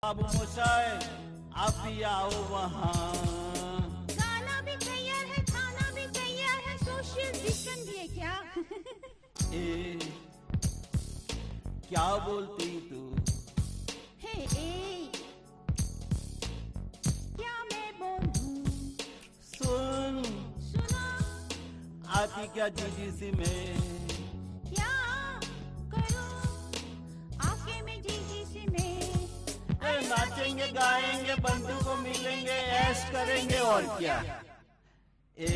बाबू मोशाय आप भी आओ वहाँ। खाना भी तैयार है, खाना भी तैयार है, सोशल डिस्टेंस भी है क्या? ए क्या बोलती तू? हे ए, क्या मैं बोलूं? सुन सुनो, आती क्या जीजी सी में? क्या करूं? आके मैं जीजी से मैं नाचेंगे गाएंगे बंधु को मिलेंगे ऐश करेंगे और क्या। ए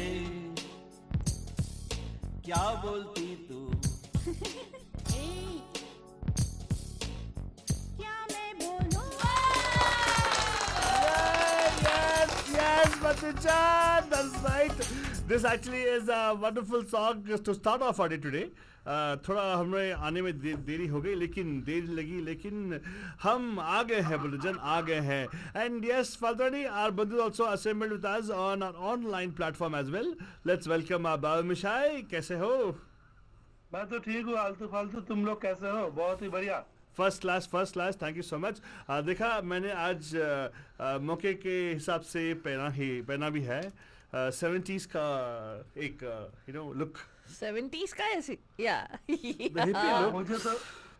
क्या बोलती तू? ए, क्या मैं बोलूं? Yes, Matuchan, that's right. This actually is a wonderful song to start off our day today. थोड़ा हमें आने में देरी हो गई देर लगी लेकिन हम आ गए हैं बलूजन आ गए हैं and yes Faltani our Bandhu also assembled with us on our online platform as well. Let's welcome our Babu Mishai. कैसे हो? मैं तो ठीक हूँ आलतू फालतू, तुम लोग कैसे हो? बहुत ही बढ़िया। First class thank you so much. देखा मैंने आज मौके के हिसाब से पहना भी है 70s का एक लुक 70s का ऐसे या लुक।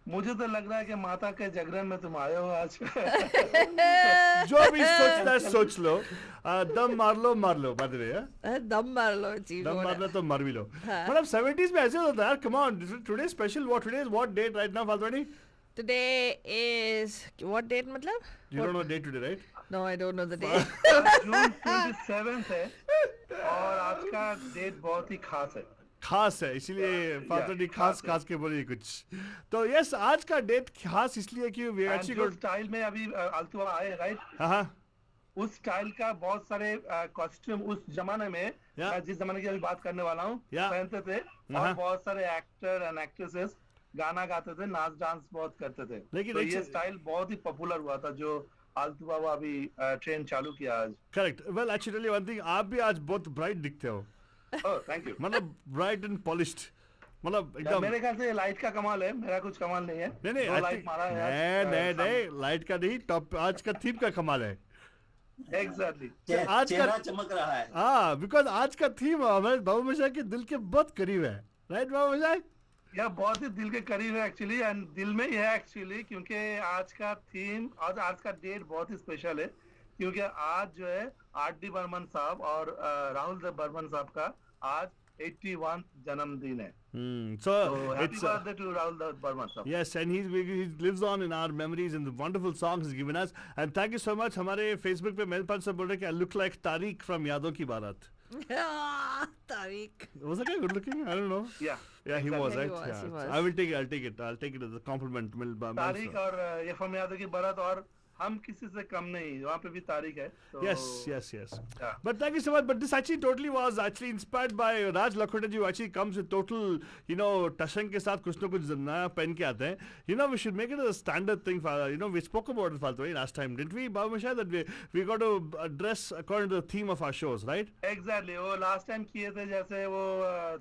मुझे तो लग रहा है कि माता के जागरण में तुम आए हो आज। जो भी सोचना है सोच लो। दम मार लो बाद में दम मार लो जी, दम मार लो तो मर भी लो। हाँ। मतलब 70s में ऐसे होता है यार। Come on today special what date right now Falguni? Today is what date मतलब? You don't know date today right? No, I don't know the date. जून 27 है और आज का डेट बहुत ही खास है। इसीलिए फाल्तुनी खास खास के बोलिए कुछ। तो यस आज का डेट खास इसलिए कि वी And एक्चुअली जो स्टाइल में अभी आलतू आए राइट, हाँ उस स्टाइल का बहुत सारे कॉस्ट्यूम उस जमाने में Yeah. मैं जिस जमाने की अभी बात करने वाला हूँ Yeah. पहनते थे और बहुत सारे एक्टर एंड एक्ट्रेसेस गाना गाते थे, नाच डांस बहुत करते थे। लेकिन तो एक ये स्टाइल बहुत ही पॉपुलर हुआ था जो आलतू बाबा अभी ट्रेंड चालू किया आज। Correct. Well actually one thing आप भी आज बहुत ब्राइट दिखते हो। Oh thank you. मतलब ब्राइट एंड पॉलिश्ड मतलब एकदम। मेरे ख्याल से लाइट का कमाल है, मेरा कुछ कमाल नहीं है। नहीं दो लाइट मारा है आज, नहीं लाइट का नहीं, टॉप आज का थीम का कमाल है। एग्जैक्टली। आज चेहरा का चमक रहा है। हाँ बिकॉज आज का थीम हमारे बाबू मिश्रा के दिल के बहुत करीब है राइट बाबू मिश्रा? यह बहुत ही दिल के करीब है एक्चुअली एंड दिल में ही है एक्चुअली, क्योंकि आज का थीम और आज का डेट बहुत ही स्पेशल है क्योंकि आज जो है आर.डी. बर्मन साहब और राहुल देव बर्मन साहब का आज 81 जन्मदिन है। So happy it's birthday to Rahul Dev Burman sahab. yes and he lives on in our memories and the wonderful songs he's given us and thank you so much। हमारे Facebook पे मेल पर सब बोल रहे कि I look like Tariq from यादों की बारात। Tariq. Was that guy good looking? I don't know. Yeah, he was, Yeah, he right? was, Yeah. he was. I will take it. I'll take it as a compliment. Tariq और ये फम यादव की बारात और हम किसी से कम नहीं, वहाँ पे भी तारिक है। तो Yes. Yeah. But thank you so much. But this actually totally was actually inspired by Raj Lakhota ji, who actually comes with total, टशन के साथ कुछ ना कुछ नया पहन के आते हैं। We should make it as a standard thing. We spoke about it Faltuni last time, didn't we, Babu Mishai, that we got to dress according to the theme of our shows, right? Exactly. वो last time किए थे, जैसे वो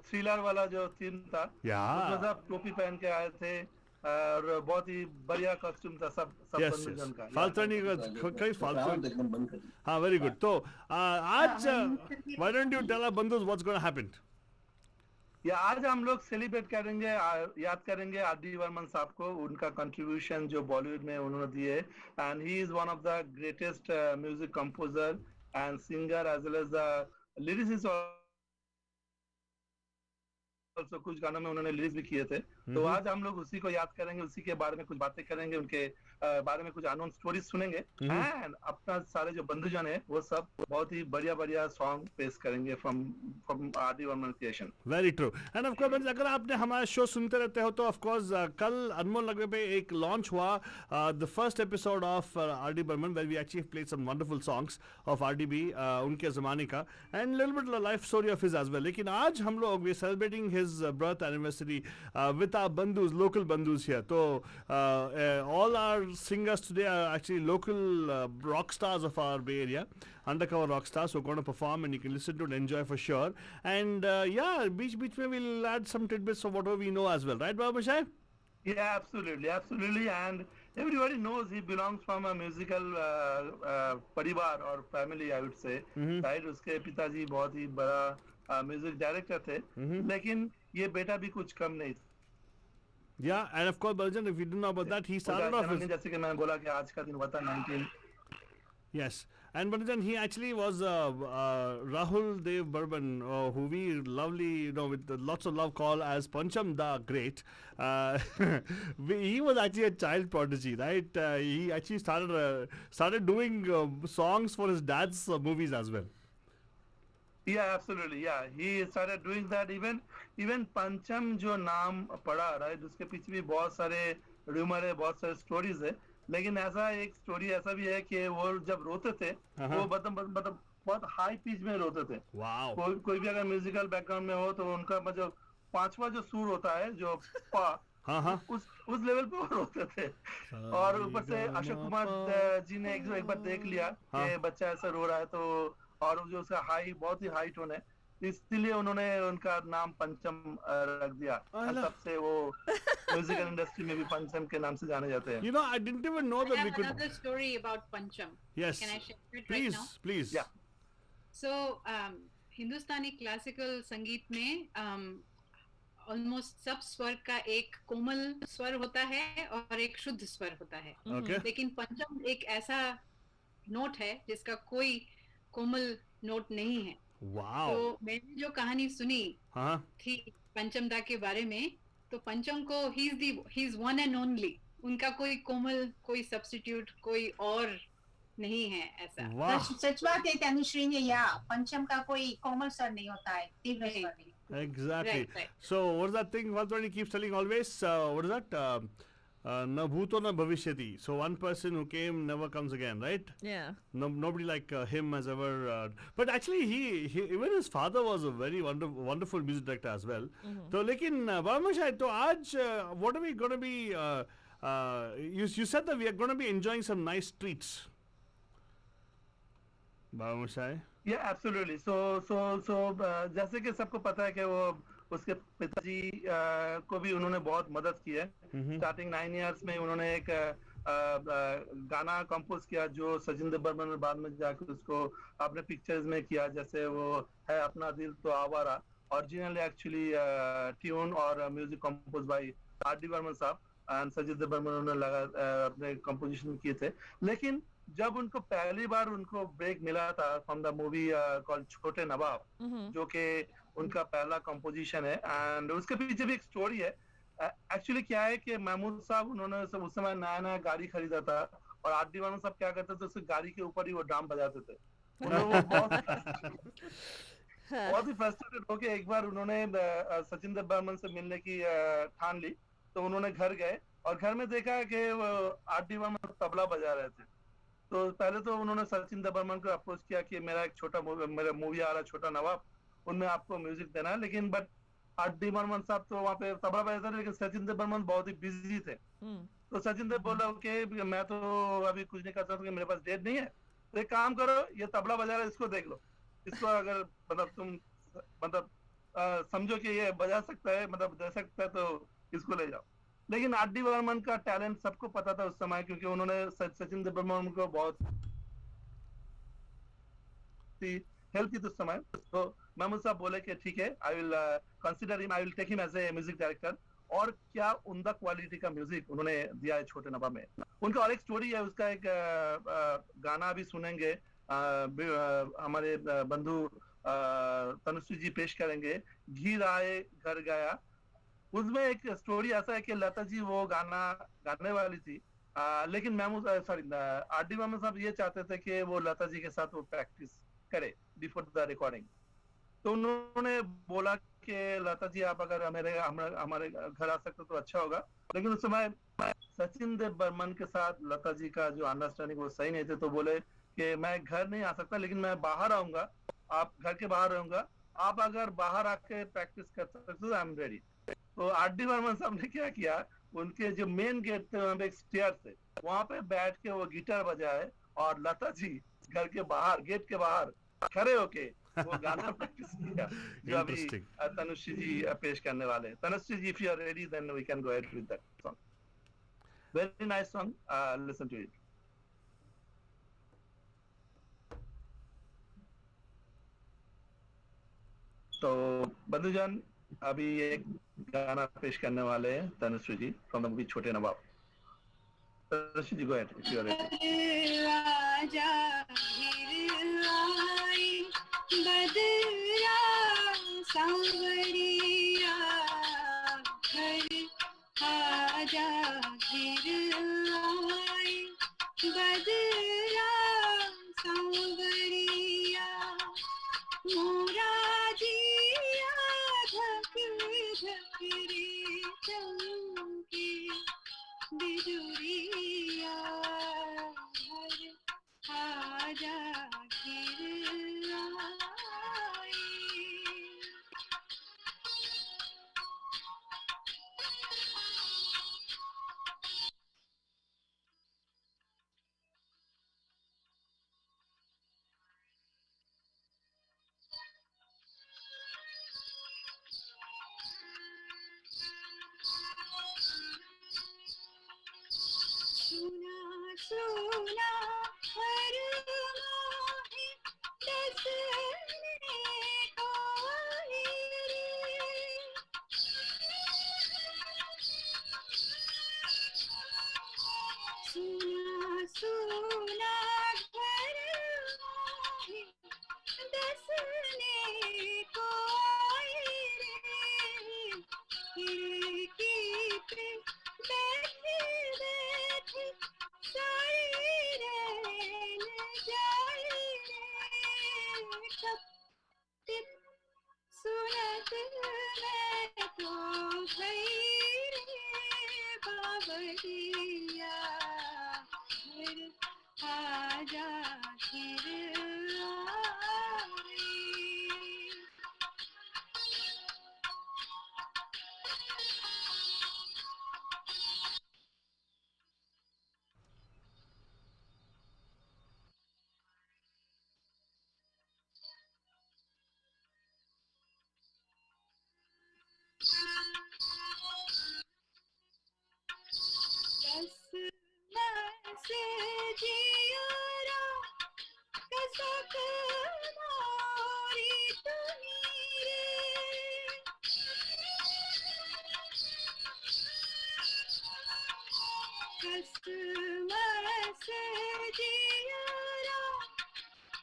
thriller वाला जो theme था, Yeah. उसमें सब टोपी पहन के आए थे और बहुत ही बढ़िया कॉस्ट्यूम था सब Yes. बंधुजन का। फाल्तनी का कई फाल्तू। हाँ, very good. तो आज why don't you tell our bandhus what's going to happen? या आज हम लोग सेलिब्रेट करेंगे, याद करेंगे आर.डी. बर्मन साहब को, उनका कंट्रीब्यूशन जो बॉलीवुड में उन्होंने दिए and he is one of the greatest music composer and singer as well as the lyricist. तो कुछ गानों में उन्होंने लिरिक्स भी किए थे। तो आज हम लोग उसी को याद करेंगे, उसी के बारे में कुछ बातें करेंगे, उनके बारे में कुछ अननोन स्टोरीज सुनेंगे एंड अपना सारे जो बंधुजन है वो सब बहुत ही बढ़िया सॉन्ग पेश करेंगे from RD. Burman creation. Very true and of course अगर आपने हमारा शो सुनते रहते हो तो ऑफ कोर्स कल अनमोल नगवे पे एक लॉन्च हुआ the first episode of R D. Burman where we actually played some wonderful songs of R D B. उनके ज़माने का and little bit life story of his as well. लेकिन आज हम लोग we celebrating his birth anniversary with our बंधुस, local bandhus here. So all our singers today are actually local rock stars of our Bay Area, undercover rock stars who are going to perform and you can listen to and enjoy for sure. And yeah, beach we'll add some tidbits of whatever we know as well, right, Babu Mishai? Yeah, absolutely. And everybody knows he belongs from a musical परिवार और family, I would say, right? उसके पिताजी बहुत ही बड़ा music director थे, लेकिन ये बेटा भी कुछ कम नहीं था। Yeah, and of course, Baljan, if you don't know about that, he started off जन्मदिन as... जैसे कि मैंने बोला कि आज का दिन हुआ था 19 Yes, and Baljan, he actually was Rahul Dev Burman, who we lovely, with lots of love call as Pancham the Great. He was actually a child prodigy, right? He actually started doing songs for his dad's movies as well. Yeah, absolutely. Yeah, he started doing that. Even पंचम जो नाम पड़ा, right? उसके पीछे भी बहुत सारे rumor है, बहुत सारे stories है. लेकिन ऐसा एक story ऐसा भी है कि वो जब रोते थे, वो मतलब बहुत high pitch में रोते थे. Wow. कोई भी अगर musical background में हो तो उनका मतलब पांचवा जो सुर होता है, जो पा, उस लेवल पे वो रोते थे. और ऊपर से अशोक कुमार जी ने एक बार देख लिया कि बच्चा ऐसा रो रहा है, तो और जो उसका बहुत ही हाई टोन है, इसलिए उन्होंने उनका नाम पंचम रख दिया. तब से वो म्यूजिकल इंडस्ट्री में भी पंचम के नाम से जाने जाते हैं. You know, I didn't even know that we could... another story about Pancham. Yes. Can I share it Please, right now? please. Yeah. So, Hindustani classical संगीत में ऑलमोस्ट सब स्वर का एक कोमल स्वर होता है और एक शुद्ध स्वर होता है. Okay. लेकिन पंचम एक ऐसा नोट है जिसका कोई कोमल नोट नहीं है. Wow. तो मैंने जो कहानी सुनी थी पंचमदा के बारे में, तो पंचम को ही इज वन एंड ओनली. उनका कोई कोमल, कोई सब्स्टिट्यूट, कोई और नहीं है ऐसा. Wow. सच बात है तनुश्री ने, या पंचम का कोई कोमल स्वर नहीं होता है, तीव्र स्वर नहीं. Exactly. Right. So what's that thing Valtwani keeps telling always? What is that? Na bhuto na bhavishyati. So one person who came never comes again, right? Yeah. Nobody like him has ever. But actually, he even his father was a very wonderful music director as well. So, lekin Bhamashai, to aaj what are we going to be? You said that we are going to be enjoying some nice treats. Bhamashai. Yeah, absolutely. So जैसे कि सबको पता है कि वो उसके पिताजी को भी उन्होंने बहुत मदद की है. स्टार्टिंग 9 इयर्स में उन्होंने एक गाना कंपोज किया जो सचिन देव बर्मन ने बाद में जाकर उसको अपने पिक्चर्स में किया, जैसे वो है अपना दिल तो आवारा. ओरिजिनली एक्चुअली ट्यून और music compose by RD. Burman साहब एंड सचिन देव बर्मन ने अपने कंपोजिशन किए थे. लेकिन जब उनको पहली बार उनको ब्रेक मिला था फ्रॉम द मूवी कॉल्ड छोटे नवाब, जो कि उनका पहला कंपोजिशन है, एंड उसके पीछे भी एक स्टोरी है. एक्चुअली क्या है कि महमूद साहब उन्होंने उस समय नया गाड़ी खरीदा था, और आर.डी. बर्मन साहब क्या करते थे, उस गाड़ी के ऊपर ही वो ड्रम बजाते थे. वो बहुत ही फ्रस्ट्रेटेड होके एक बार उन्होंने सचिन देव बर्मन से मिलने की ठान ली. तो उन्होंने घर गए और घर में देखा कि आर.डी. बर्मन तबला बजा रहे थे. तो पहले तो उन्होंने सचिन देव बर्मन को अप्रोच किया कि मेरा मूवी आ रहा है छोटा नवाब, उनमें आपको म्यूजिक देना है. लेकिन बट आर.डी. बर्मन साहब तो वहाँ पे तबला बजाते थे, लेकिन सचिन देव बर्मन बहुत ही बिजी थे. तो सचिन देव बोला कि मैं तो अभी कुछ नहीं कर सकता क्योंकि मेरे पास डेट नहीं है. तो एक काम करो, ये तबला बजा रहा है, इसको देख लो. इसको अगर तुम समझो कि ये बजा सकता है, दे सकता है, तो इसको ले जाओ. लेकिन आर.डी. बर्मन का टैलेंट सबको पता था उस समय, क्योंकि उन्होंने सचिन देव बर्मन को बहुत हेल्प की उस समय. तो महमूद साहब बोले कि ठीक है, I will consider him, I will take him as a music director. और क्या उम्दा क्वालिटी का म्यूजिक उन्होंने दिया है छोटे नवाब में. उनका और एक स्टोरी है, उसका एक गाना भी सुनेंगे, हमारे बंधु तनुश्री जी पेश करेंगे, घी आए घर गया. उसमें एक स्टोरी ऐसा है कि लता जी वो गाना गाने वाली थी, लेकिन आर.डी. बर्मन साहब ये चाहते थे कि वो लता जी के साथ वो प्रैक्टिस करे बिफोर द रिकॉर्डिंग. तो उन्होंने बोला कि लता जी आप अगर हमारे घर आ सकते तो अच्छा होगा. लेकिन उस समय सचिन देव बर्मन के साथ लता जी का जो अंडरस्टैंडिंग वो सही नहीं थे. तो बोले कि मैं घर नहीं आ सकता, लेकिन मैं बाहर आऊंगा, आप घर के बाहर रहूंगा, आप अगर बाहर आके प्रैक्टिस कर सकते हो आई एम रेडी. तो आर.डी. बर्मन साहब ने क्या किया, उनके जो मेन गेट थे वहां पे एक स्टेयर थे, वहां पे बैठ के वो गिटार बजाए, और लता जी घर के बाहर गेट के बाहर खड़े होके वो गाना प्रैक्टिस किया जो अभी तनुश्री जी पेश करने वाले हैं. Tanushree ji, if you are ready then we can go ahead with that song. Very nice song. Listen to it. तो बंधुजन अभी एक गाना पेश करने वाले हैं तनुश्री जी फ्रॉम द मूवी छोटे नवाब. तनुश्री जी, go ahead if you are ready. राजा हिरलाई बदरा सांवरिया घर आजा हिरलाई बदरा सांवरिया मोरा जिया धक धक रे चमके बिजुरिया हर आजा हिरलाई. सुना सुना हर मोहे दसने को सुना सुना हर मोहे दसने को खिड़की पे बैठे बैठे सारी रैन जाए रे कब टिप सुनत मैं तो भई रे बाबरिया घर आजा हिरलाई. बस से जियारा कसक मोरी तुम्ही रे कस से जियारा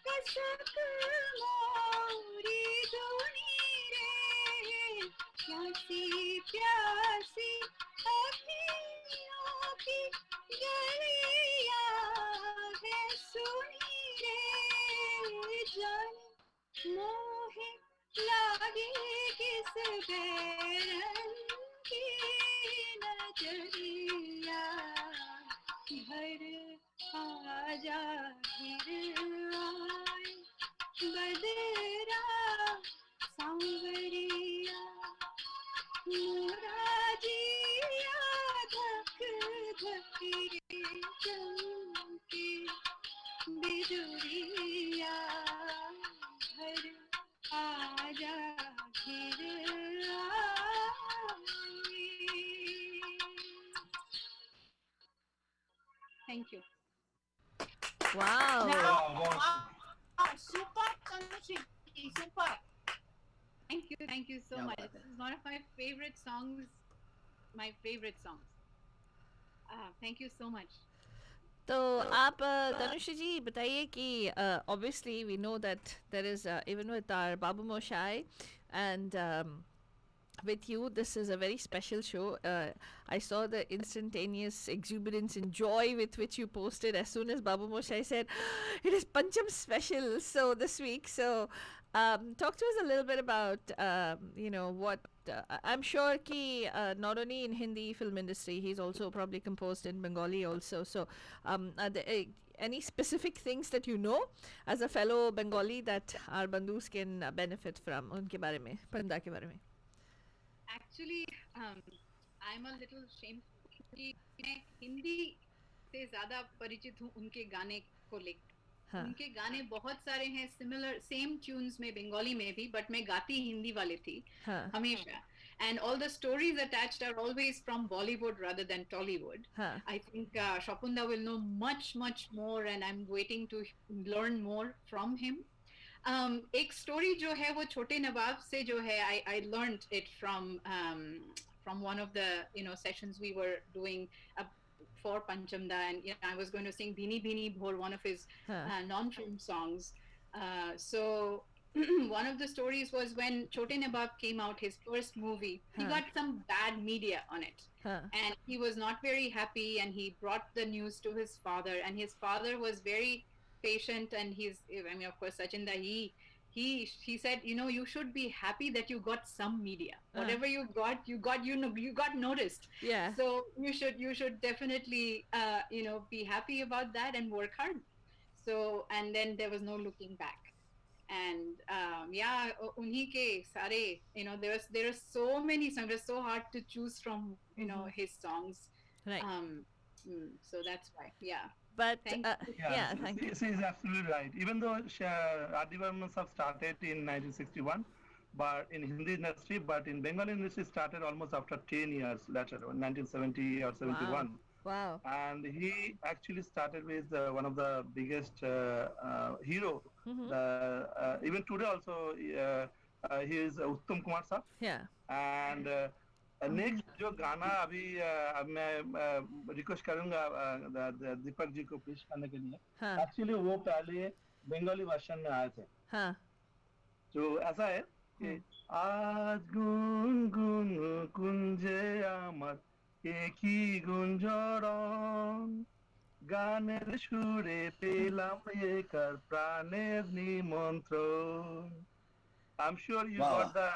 कसक मोरी धुनी रे प्यासी प्यासी अखियों की गलिया है सुनी रे जाने मोहे लागे किस बैरन की नजरिया घर आजा हिरलाई बदरा सांवरिया मोरा जिया धक धक रे चमके बिजुरिया घर आजा हिरलाई. Thank you. Wow. Super, Tanushree, super. Thank you so much. This is one of my favorite songs. My favorite songs. Thank you so much. तो आप तनुश्री जी बताइए कि obviously we know that there is even with our Babu Moshai and with you this is a very special show. I saw the instantaneous exuberance and joy with which you posted as soon as Babu Moshai said it is Pancham special so this week. So talk to us a little bit about you know what I'm sure ki not only in Hindi film industry he's also probably composed in Bengali also. So are there any specific things that you know as a fellow Bengali that our bandhus can benefit from unke bare mein Panda ke bare mein? Actually, I'm a little shameful कि मैं हिंदी से ज़्यादा परिचित हूँ उनके गाने को लेकर. हाँ. उनके गाने बहुत सारे हैं सिमिलर सेम ट्यून्स में बंगाली में भी बट मैं गाती हिंदी वाले थी हाँ. हमेशा and all the stories attached are always from Bollywood rather than Tollywood. Huh. I think Shapunda will know much more, and I'm waiting to learn more from him. एक स्टोरी जो है वो छोटे नवाब से जो है I learned it from one of the sessions we were doing for Panchamda, and I was going to sing Bhini Bhini Bhor, one of his non-film songs. So one of the stories was when Chote Nawab came out, his first movie, he got some bad media on it. And he was not very happy, and he brought the news to his father, and his father was very patient, and of course, Sachin da, he said, you should be happy that you got some media. Whatever you got noticed. Yeah. So you should definitely, be happy about that and work hard. So, and then there was no looking back. And unhi ke sare, there are so many songs. It's so hard to choose from, his songs. Right. So that's why, yeah. But Thank you. thank you. She is absolutely right. Even though R.D. Burman Sahab started in 1961, but in Hindi industry, but in Bengali industry started almost after 10 years later, 1970 or 71. Wow. And he actually started with one of the biggest hero. Even today also, he is Uttam Kumar Sahab. Yeah. And next जो गाना अभी मैं request करूंगा दीपक जी को please करने के लिए, actually वो पहले बंगाली वर्जन में आए थे. जो ऐसा है कि आज गुनगुन कुंजे আমার একই গুঞ্জরণ গানের সুরে পেলাম একার প্রাণের নিমন্ত্রণ. I'm sure you got the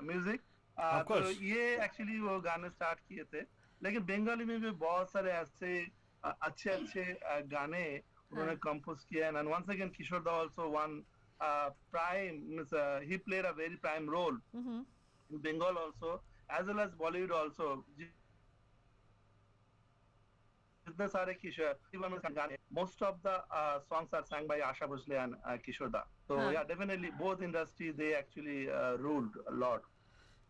music. तो ये एक्चुअली वो गाने स्टार्ट किए थे, लेकिन बंगाली में भी बहुत सारे ऐसे अच्छे गाने उन्होंने कंपोज किए. एंड वंस अगेन किशोर दा also one prime, he played a very prime role in Bengal also, as well as Bollywood also. जितने सारे किशोर, most of the songs are sang by Asha Bhosle and Kishore Da. So yeah, definitely both industries, they actually ruled a lot.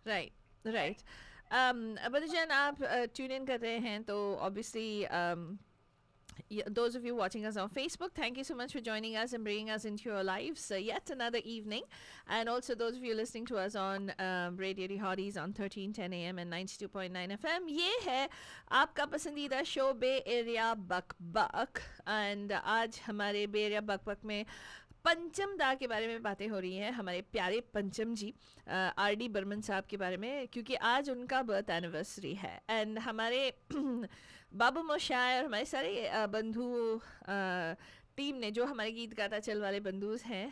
Right. Badajan, आप tune in कर रहे हैं, तो obviously those of you watching us on Facebook, thank you so much for joining us and bringing us into your lives yet another evening. And also those of you listening to us on Radio Rihadis on 1310 AM and 92.9 FM. ये है आपका पसंदीदा show bay area Bak Bak. And आज हमारे बे area Bak बक में पंचम दा के बारे में बातें हो रही हैं, हमारे प्यारे पंचम जी R.D. बर्मन साहब के बारे में, क्योंकि आज उनका बर्थ एनिवर्सरी है. एंड हमारे बाबू मोशाय और हमारे सारे बंधु टीम ने, जो हमारे गीत गाता चल वाले बंधु हैं,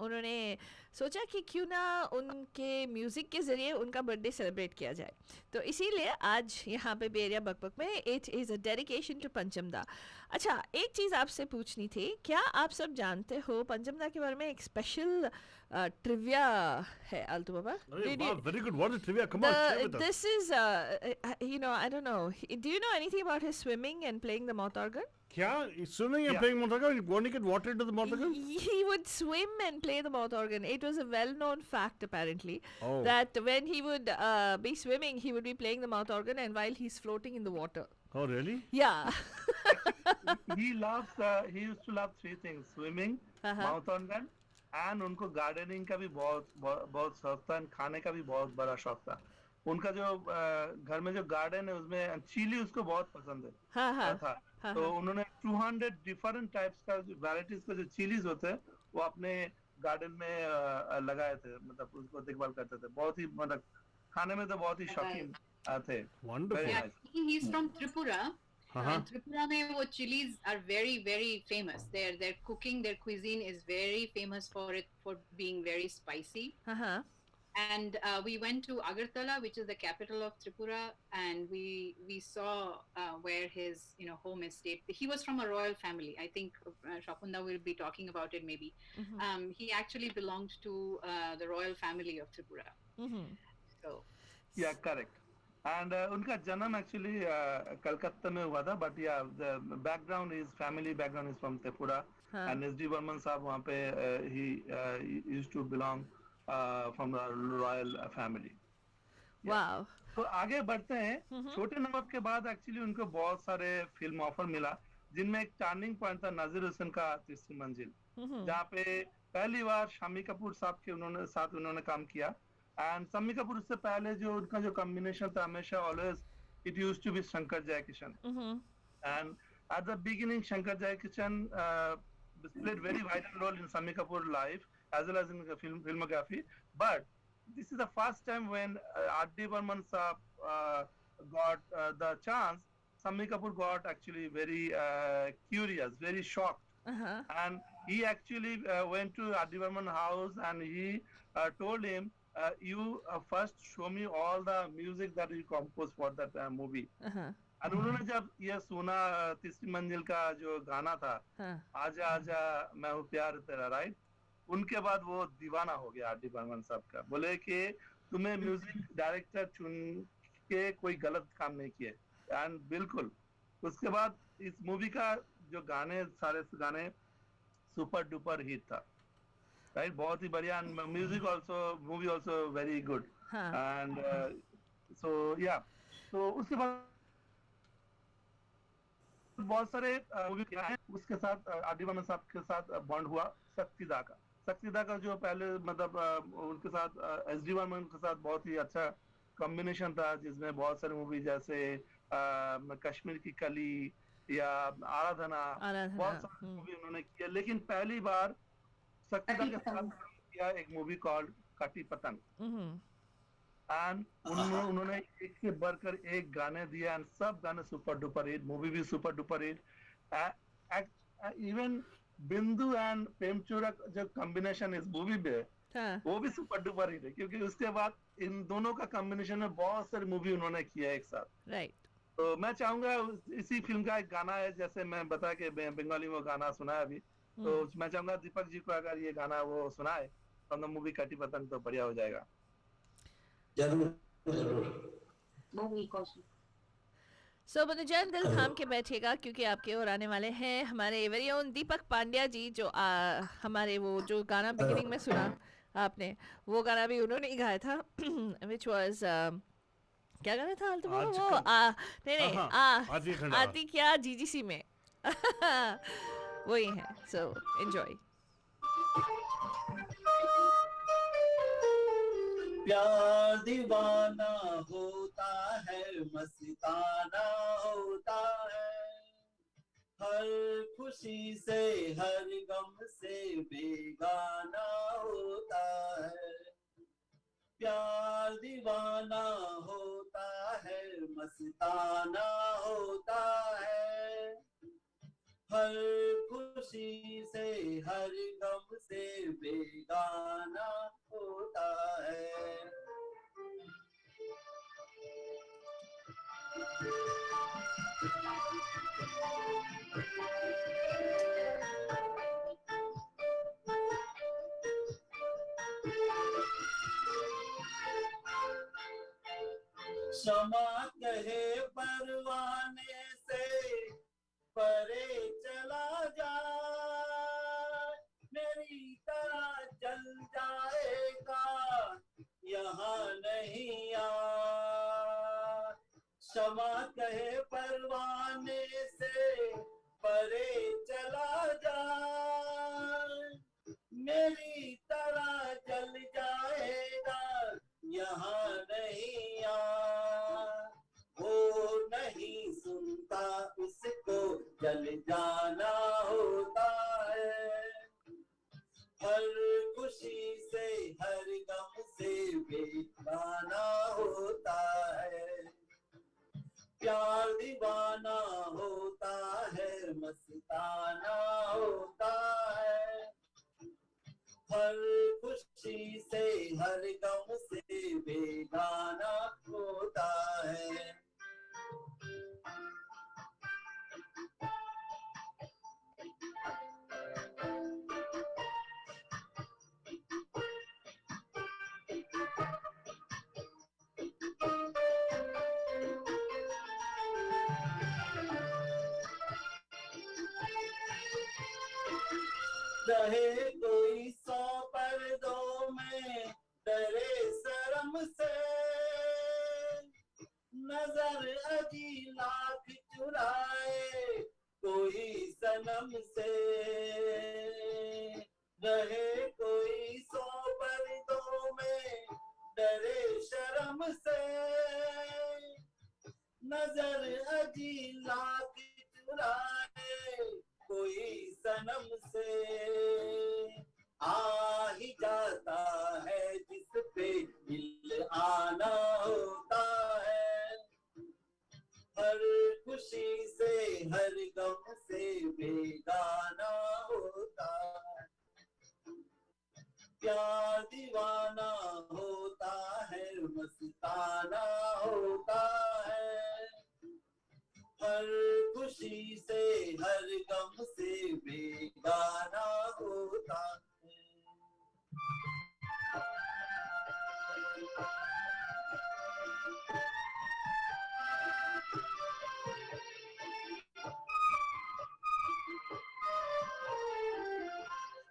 उन्होंने सोचा कि क्यों ना उनके म्यूज़िक के ज़रिए उनका बर्थडे सेलिब्रेट किया जाए. तो इसीलिए आज यहाँ पे बेरिया बकबक में it is a dedication to Pancham Da. अच्छा, एक चीज़ आपसे पूछनी थी, क्या आप सब जानते हो पंचम दा के बारे में एक स्पेशल ट्रिविया है आलतू बाबा? Very good. What is trivia? Come on, share with us. This is, I don't know. Do you know anything about his swimming and playing the mouth organ? क्या swimming and playing mouth organ? Want to get water into the mouth organ? He would swim and play the mouth organ. It was a well-known fact, apparently, that when he would be swimming, he would be playing the mouth organ, and while he's floating in the water. Oh, really? Yeah. He used to love three things: swimming, mouth organ, and उनको gardening का भी बहुत शौक था, and खाने का भी बहुत बड़ा शौक था. उनका जो घर में जो गार्डन है उसमें चिली उसको बहुत पसंद था. तो उन्होंने 200 डिफरेंट टाइप्स का वैरायटीज का जो चिलीज होते हैं वो अपने गार्डन में लगाए थे, मतलब उसको देखभाल करते थे. बहुत ही मतलब खाने में तो बहुत ही शौकीन थे. Wonderful. He's from Tripura. And Tripura में वो chilies are very, very famous. Their cooking, their cuisine is very famous for being very spicy. And we went to Agartala, which is the capital of Tripura, and we saw where his home estate. He was from a royal family. I think Shapunda will be talking about it maybe. He actually belonged to the royal family of Tripura. So yeah, correct. And उनका जन्म actually Calcutta में हुआ था, but yeah, the family background is from Tripura. And S.D. Burman साहब वहाँ पे he used to belong from the royal family. Wow. तो आगे बढ़ते हैं। छोटे नवाब के बाद एक्चुअली उनको बहुत सारे फिल्म ऑफर मिला, जिनमें एक टर्निंग पॉइंट था नजीर हुसैन का तीसरी मंजिल, जहाँ पे पहली बार शामी कपूर साहब के उन्होंने काम किया। एंड शम्मी कपूर उससे पहले जो उनका जो कॉम्बिनेशन था हमेशा always it used to be Shankar Jaikishan. And at the beginning, Shankar Jaikishan played very vital role in Sammi Kapoor's life as well as in the filmography. But this is the first time when R.D. Burman got the chance. Sammi Kapoor got actually very curious, very shocked, and he actually went to R.D. Burman's house and he told him, "You first show me all the music that you composed for that movie." और उन्होंने जब ये सुना तीसरी मंजिल का जो गाना था, आजा आजा मैं हूँ प्यार तेरा, राइट, उनके बाद वो दीवाना हो गया आर डी बर्मन साहब का। बोले कि तुम्हें म्यूजिक डायरेक्टर चुन के कोई गलत काम नहीं किए। एंड बिल्कुल उसके बाद इस मूवी का जो गाने, सारे गाने सुपर डुपर हिट था, राइट, बहुत ही बढ़िया। Music also, movie also very good. And so या, तो उसके बाद बहुत सारे मूवी किया है। उसके साथ आर डी बर्मन साहब के साथ बॉन्ड हुआ शक्तिदा का। शक्तिदा का जो पहले मतलब उनके साथ एस डी बर्मन के साथ बहुत ही अच्छा कॉम्बिनेशन था, जिसमें बहुत सारी मूवी जैसे कश्मीर की कली या आराधना, बहुत सारी मूवी उन्होंने किया। लेकिन पहली बार शक्तिदा के साथ किया एक मूवी कॉल्ड कटी पतंग। एंड उन्होंने एक से बढ़कर एक गाने दिया एंड सब गाने सुपर डुपर हिट, मूवी भी सुपर डुपर हिट। इवन बिंदु एंड प्रेमचूड़ा जो कॉम्बिनेशन इस मूवी में वो भी सुपर डुपर हिट है, क्योंकि उसके बाद इन दोनों का कॉम्बिनेशन में बहुत सारी मूवी उन्होंने किया एक साथ, राइट। तो मैं चाहूंगा इसी फिल्म का एक गाना है, जैसे मैं बता के बंगाली में गाना सुना है अभी, तो मैं चाहूंगा दीपक जी को अगर ये गाना वो सुनाए फ्रॉम द मूवी कटी पतंग तो बढ़िया हो जाएगा। जरूर जरूर। सो मनोजन दिल थाम के बैठिएगा, क्योंकि आपके और आने वाले हैं हमारे वेरी ओन दीपक पांड्या जी, जो हमारे वो जो गाना बिगिनिंग में सुना आपने, वो गाना भी उन्होंने ही गाया था, विच वाज क्या गाना था तो वो नहीं आती क्या जीजीसी में वही है। So enjoy. प्यार दीवाना होता है, मस्ताना होता है, हर खुशी से हर गम से बेगाना होता है। प्यार दीवाना होता है, मस्ताना होता है, हर खुशी से हर गम से बेगाना होता है। क्षमा कहे परवाने से परे चला जा, मेरी तरह जल जाएगा यहाँ नहीं आ। क्षमा कहे परवाने से परे चला जा, मेरी तरह जल जाएगा यहाँ नहीं आ। वो नहीं सुनता उसको जल जाना होता है, हर खुशी से हर गम से बेगाना होता है। प्यार दीवाना होता है, मस्ताना होता है, हर खुशी से हर गम से बेगाना होता है। रहे कोई 100 पर्दों में, डरे शर्म से, शर्म से रहे कोई 100 पर्दों में डरे शर्म से नजर अजी लाख चुराए कोई सनम से आ ही जाता है जिस पे दिल आना होता है हर खुशी से हर गम से बेगाना होता है प्यार दीवाना होता है मस्ताना होता है हर खुशी से हर गम से बेगाना होता है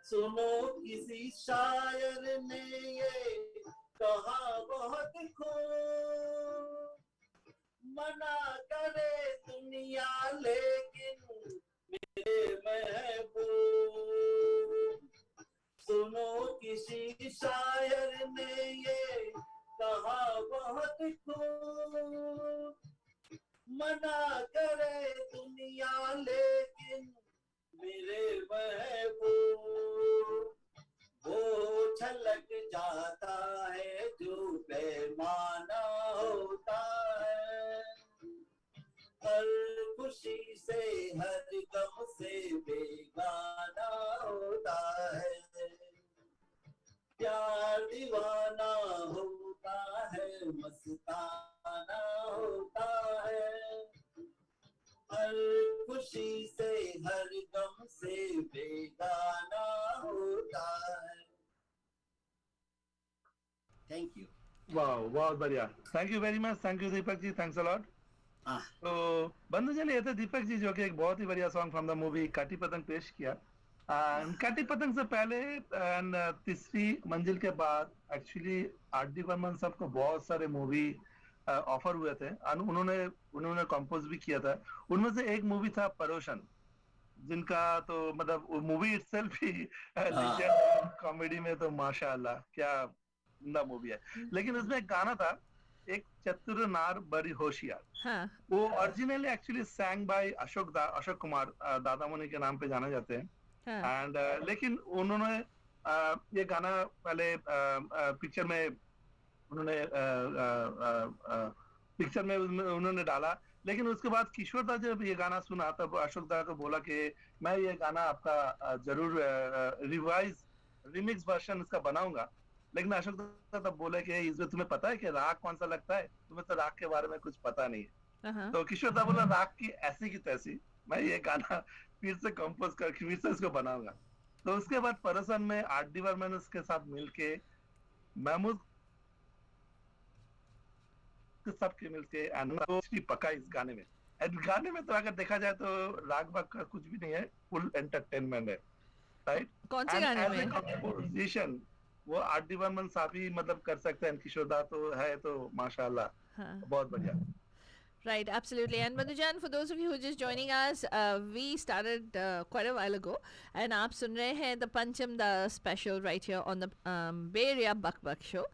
सुनो किसी शायर ने ये कहा बहुत खूब मना करे दुनिया लेकिन मेरे महबूब सुनो किसी शायर ने ये कहा बहुत खूब मना करे दुनिया लेकिन मेरे महबूब वो छलक जाता है जो बेमाना होता है हर खुशी से हर गम से बेगाना होता है प्यार दीवाना होता है मस्ताना होता है हर खुशी से हर गम से बेगाना होता है थैंक यू वाह बहुत बढ़िया thank you very much thank you Deepak ji thanks a lot तो बंधु जन ये थे दीपक जी जो कि एक बहुत ही बढ़िया सॉन्ग फ्रॉम द मूवी काटी पतंग पेश किया काटी पतंग से पहले एंड तीसरी मंजिल के बाद एक्चुअली आर.डी. बर्मन साहब को बहुत सारे मूवी ऑफर हुए थे उन्होंने कंपोज भी किया था उनमें से एक मूवी था परोशन जिनका तो मतलब मूवी इटसेल्फ ही कॉमेडी में तो माशाल्लाह क्या उम्दा मूवी है लेकिन उसमें एक गाना था एक चतुर नार बड़ी होशियार हाँ. वो originally actually sang by Ashok Kumar Dadamuni के नाम पे जाने जाते हैं एंड लेकिन उन्होंने ये गाना पहले पिक्चर में उन्होंने डाला लेकिन उसके बाद किशोर दा जब ये गाना सुना तब अशोक दा को बोला कि मैं ये गाना आपका जरूर रिमिक्स वर्जन इसका बनाऊंगा लेकिन अशोक दा तब बोले कि इसमें तुम्हें पता है कि राग कौन सा लगता है तुम्हें तो राग के बारे में कुछ पता नहीं है तो किशोर दा बोला राग की ऐसी की तैसी मैं ये गाना फिर से कंपोज कर फिर से इसको बनाऊंगा तो उसके बाद परसन में आर.डी. बर्मन उसके साथ मिलके महमूद सबके मिलके पका इस गाने में तो अगर देखा जाए तो राग बाग का कुछ भी नहीं है फुल एंटरटेनमेंट है राइट कौन से गाने में कंपोजिशन वो आर.डी. बर्मन साहब ही मतलब कर सकते हैं किशोर दा तो है तो माशाल्लाह बहुत बढ़िया Right, absolutely. And Madhujan, for those of you who are just joining us, we started quite a while ago, and aap sun rahe hain the Pancham Da special right here on the Bay Area Buck Buck show.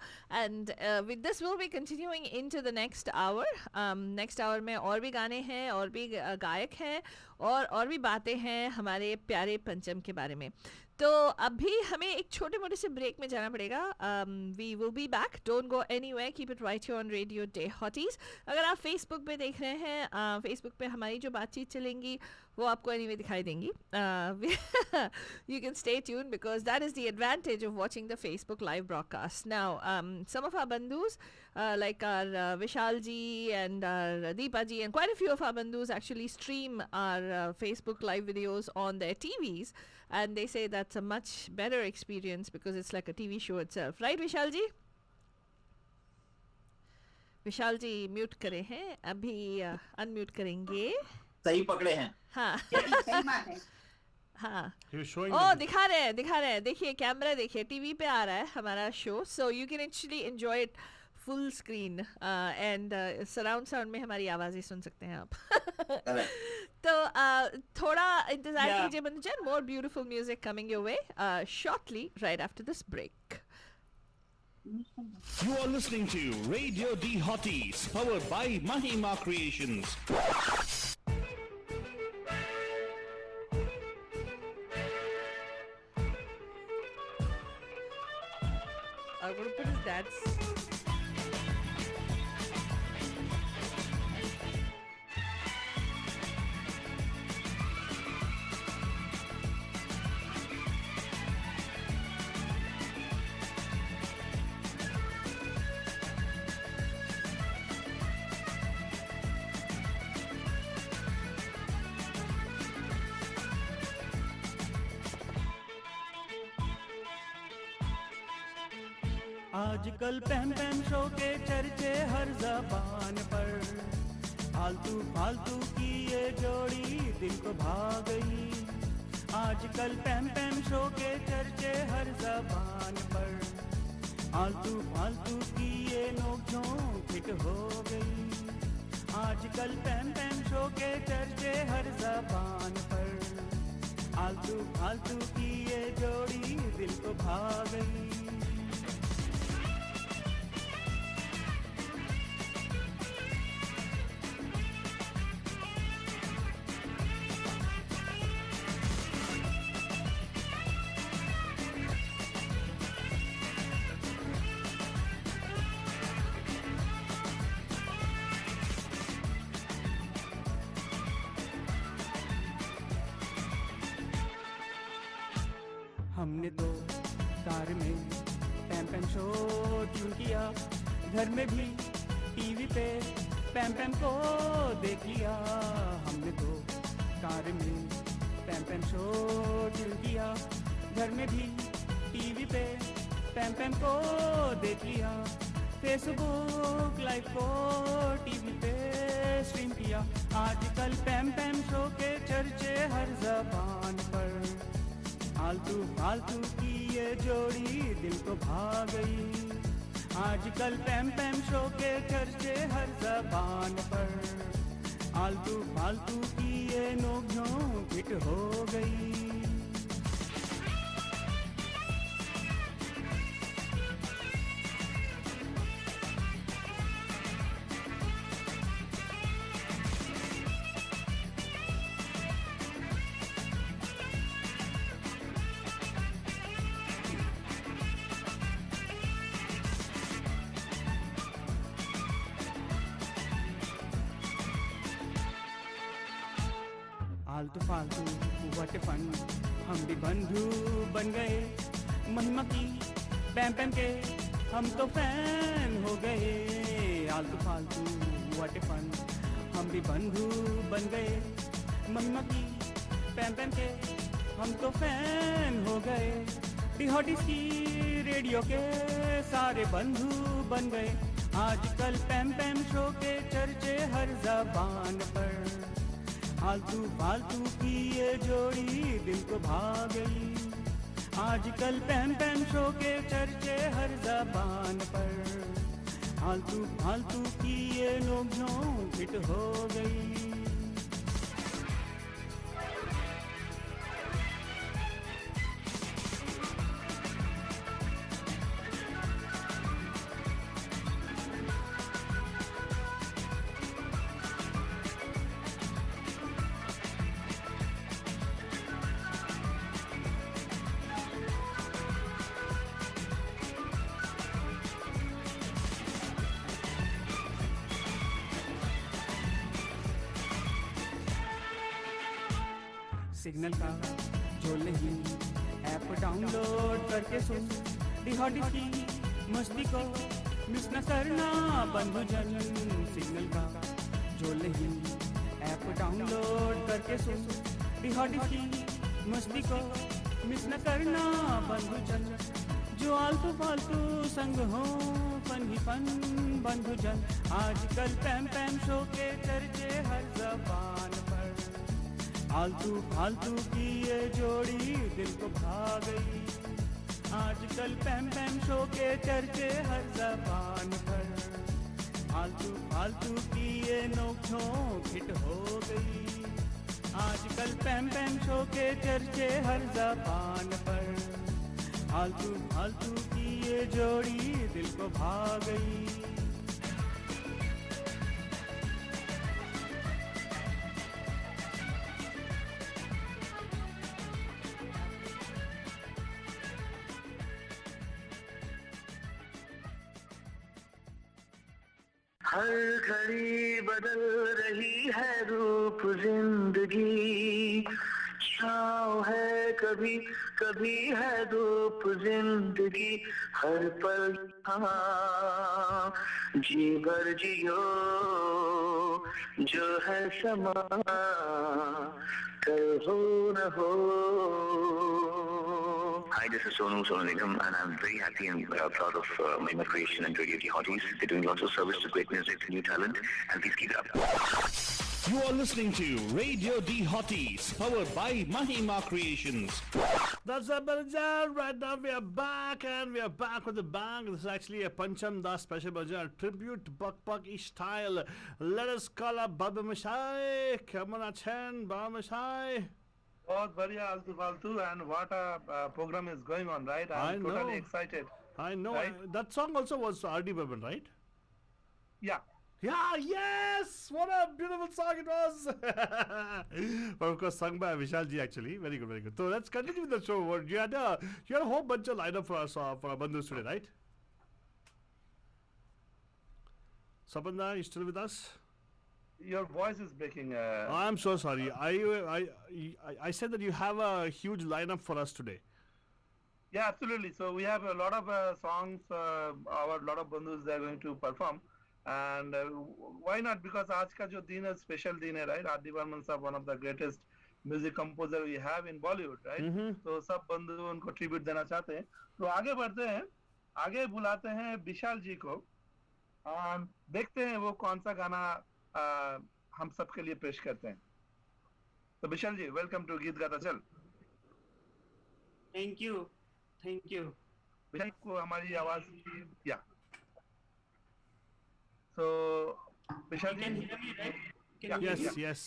And with this, we'll be continuing into the next hour. Next hour में और भी गाने हैं, और भी गायक हैं, और भी बातें हैं हमारे प्यारे पंचम के बारे में. तो अभी हमें एक छोटे मोटे से ब्रेक में जाना पड़ेगा. We will be back. Don't go anywhere. Keep it right here on radio day hotties. अगर आप फेसबुक पे देख रहे हैं, फेसबुक पे हमारी जो बातचीत चलेंगी वो आपको एनीवे दिखाई देंगी. You can stay tuned because that is the advantage of watching the Facebook live broadcast. Now, some of our bandhus, like our Vishal ji and our Deepa ji and quite a few of our bandhus actually stream our Facebook live videos on their TVs, and they say that's a much better experience because it's like a TV show itself. Right, Vishal ji? Vishal ji mute करे हैं, अभी unmute करेंगे. सही पकड़े हैं. हाँ सही बात है. हाँ ओ दिखा रहे हैं. देखिए कैमरा देखिए, टीवी पे आ रहा है हमारा show, so you can actually enjoy it full screen and surround sound में हमारी आवाज़ें सुन सकते हैं आप. तो थोड़ा इंतज़ार कीजिए बंधुजन. More beautiful music coming your way shortly right after this break. You are listening to Radio D Hotties, powered by Mahima Creations. Our group is dad's. आजकल पैम पैम शो के चर्चे हर ज़बान पर. फालतू फालतू की ये जोड़ी दिल को भा गई. आजकल पैम पैम शो के चर्चे हर ज़बान पर. फालतू फालतू की ये नोक-झोंक हिट हो गई. आजकल पैम पैम शो के चर्चे हर ज़बान पर. फालतू फालतू की ये जोड़ी दिल को भा गई. हमने तो कार में पैम पैम शो ट्यून किया. घर में भी टीवी पे पैम पैम को देख लिया. हमने तो कार में पैम पैम शो ट्यून किया. घर में भी टीवी पे पैम पैम को देख लिया. फेसबुक लाइव को टीवी पे स्ट्रीम किया. आजकल पैम पैम शो के चर्चे हर ज़बान पर. फालतू फालतू की ये जोड़ी दिल को भा गई. आजकल पैम पैम शो के चर्चे हर ज़बान पर. फालतू फालतू की ये नोक-झोंक हिट हो गई. आलतू फालतू व्हाट फन. हम भी बंधु बन गए. महिमा की पैम पैम के हम तो फैन हो गए. आलतू फालतू व्हाट फन. हम भी बंधु बन गए. महिमा की पैम पैम के हम तो फैन हो गए. डी हॉटीज की रेडियो के सारे बंधु बन गए. आजकल पैम पैम शो के चर्चे हर ज़बान पर. फालतू फालतू की ये जोड़ी दिल को भा गई. आजकल पैम पैम शो के चर्चे हर ज़बान पर. फालतू फालतू की ये नोक-झोंक हिट हो गई. सिग्नल का झोल नहीं. ऐप डाउनलोड करके सुन. डी हॉटीज की मस्ती को मिस न करना बंधुजन. सिग्नल का झोल नहीं. ऐप डाउनलोड करके सुन. डी हॉटीज की मस्ती को मिस न करना बंधुजन. जो आलतू फालतू संग हो फन ही फन बंधुजन. आजकल पैम पैम शो के चर्चे हर ज़बान पर. फालतू फालतू की ये जोड़ी दिल को भा गई. आजकल पैम पैम शो के चर्चे हर जबान पर, फालतू फालतू की ये नोक झोंक हिट हो गई। आजकल पैम पैम शो के चर्चे हर जबान पर, फालतू फालतू की ये जोड़ी दिल को भा गई। हर घड़ी बदल रही है रूप जिंदगी, छाँव है कभी कभी है धूप जिंदगी, हर पल हाँ जी भर जियो जो है समा कल हो न हो। Hi, this is Sonu Nigam, and I'm very happy and proud of Mahima Creation and Radio D Hotties. They're doing lots of service to great music, new talent, and please keep it up. You are listening to Radio D Hotties, powered by Mahima Creations. That's a Bhajan. Right now we are back, and we are back with a bang. This is actually a Pancham Das special Bhajan, tribute Buck Buck-ish style. Let us call up Baba Mashai. Come on, Achen, Baba Mashai. बहुत बढ़िया आलतू फालतू, and what a program is going on, right? I'm totally excited. I know. Right? That song also was R.D. Burman, right? Yeah. Yeah, yes! What a beautiful song it was! But of course, sung by Vishal ji actually. Very good, very good. So let's continue with the show. You had a whole bunch of lineup for us, for our bandhus today, right? Sapanda, you still with us? Your voice is breaking. I'm so sorry. I said that you have a huge lineup for us today. Yeah, absolutely. So we have a lot of songs, our lot of bandhus they are going to perform. And why not? Because आज का जो दिन है special दिन है, right? R.D. Burman साहब, one of the greatest music composer we have in Bollywood, right? तो सब बंधु उनको tribute देना चाहते हैं. तो आगे बढ़ते हैं, आगे बुलाते हैं विशाल जी को, देखते हैं वो कौन सा गाना हम सब के लिए पेश करते हैं. तो विशाल जी, वेलकम टू गीत गाता चल. Thank you. विशाल को हमारी आवाज या So, Vishal, can you hear me, right? Yes.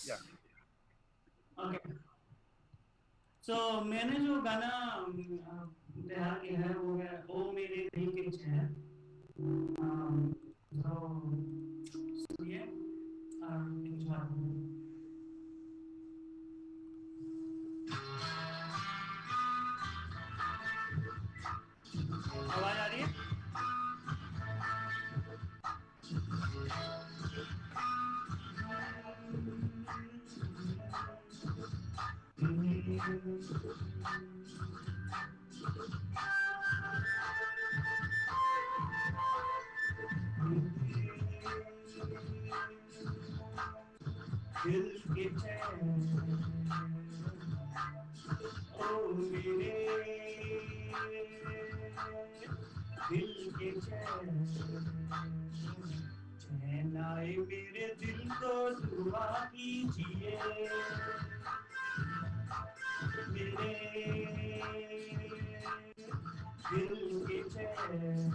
Okay. So, मैंने जो गाना तैयार किया है वो है ओ मेरे दिल के चैन. सुनिए और enjoy. आवाज आ रही है? दिल के चैन ओ मेरे दिल के चैन चैन आए मेरे दिल को दुआ कीजिए मेरे दिल के चैन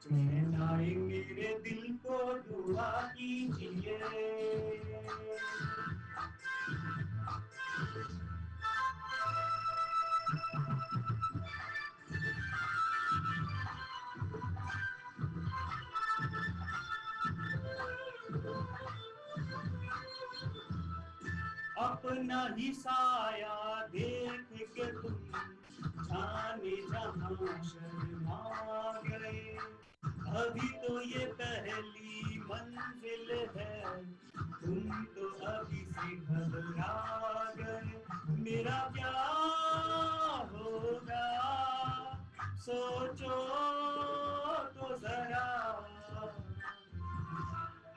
चैन आए मेरे दिल को दुआ कीजिए अपना ही साया देख के तुम जाने जहां शर्मा गए अभी तो ये पहली मंजिल है तुम तो अभी से घबरा गए मेरा क्या होगा सोचो तो जरा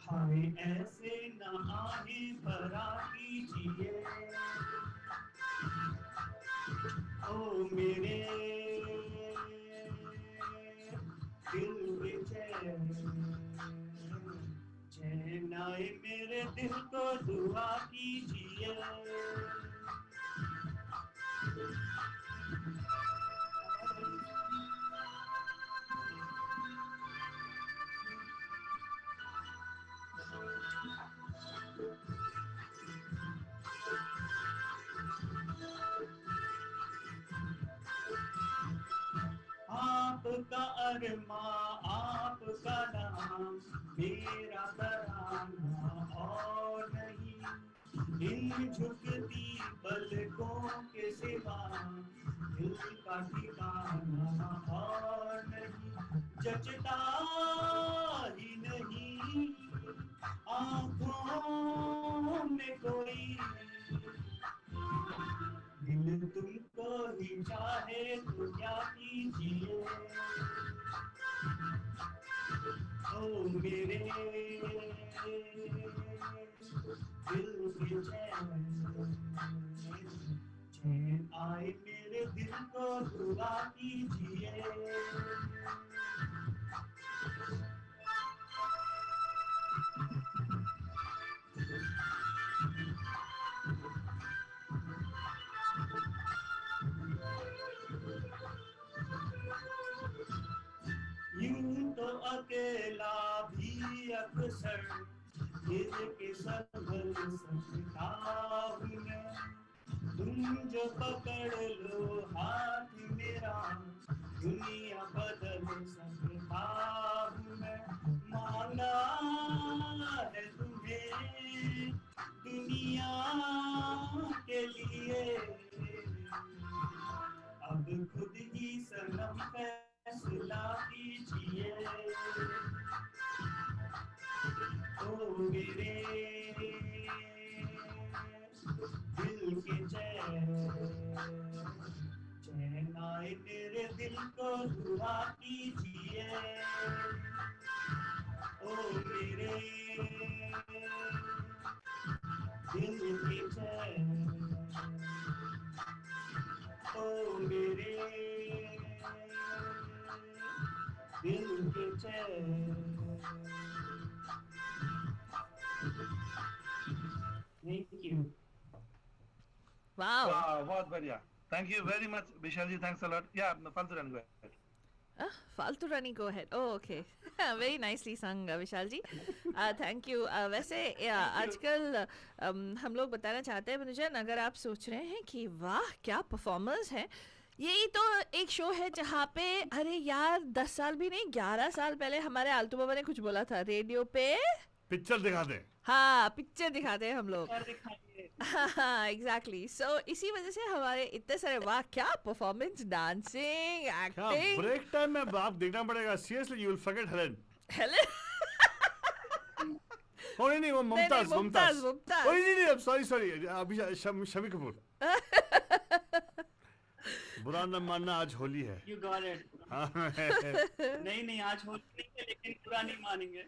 हाय ऐसे न आहे भरा कीजिए ओ मेरे दिल के चैन चैन आए मेरे दिल को दुआ कीजिए अरमा आपका नाम मेरा तराना और नहीं, इन झुकती पलकों के सिवा दिल का ठिकाना और नहीं, जचता ही नहीं आँखों में कोई, दिल तुमको ही चाहे तो क्या कीजिए, ओ मेरे दिल के चैन आए मेरे दिल को दुआ कीजिए। यूं तो अकेला भी अक्सर के संभल सकता हूँ मैं, तुम जो पकड़ लो हाथ मेरा दुनिया बदल सकता हूँ मैं, मांगा है तुम्हें दुनिया के लिए, अब खुद ही सनम फैसला कीजिए, ओ मेरे दिल के चैन आए मेरे दिल को दुआ कीजिए, ओ मेरे दिल के चैन, ओ मेरे दिल के चैन। Thank you. Wow. बहुत बढ़िया, thank you very much Vishal ji, thanks a lot. या फालतू रन गो अहेड। फालतू रानी go ahead. Oh, okay. Very nicely sung, Vishal ji. Thank you. वैसे आजकल हम लोग बताना चाहते हैं अनुजन, अगर आप सोच रहे हैं कि वाह क्या परफॉर्मर्स हैं, यही तो एक शो है जहाँ पे अरे यार 10 साल भी नहीं 11 साल पहले हमारे आलतू बाबा ने कुछ बोला था, रेडियो पे पिक्चर दिखाते हैं। हाँ पिक्चर दिखाते हैं हम लोग। हाँ एग्जैक्टली, सो इसी वजह से हमारे इतने सारे वाह क्या performance, dancing, acting. Break time में आप देखना पड़ेगा, seriously you will forget Helen. Helen ओ नहीं वो मुमताज मुमताज। ओ नहीं सॉरी अभी शमी कपूर। बुरा न मानना, आज होली है। You got it. नहीं आज होली नहीं है, लेकिन बुरा नहीं मानेंगे।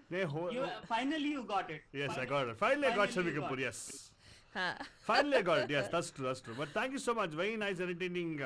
Finally you got it. Yes, I got it. Finally I got Shami Kapoor. Yes. Finally I got it. Yes, that's true. But thank you so much. Very nice, entertaining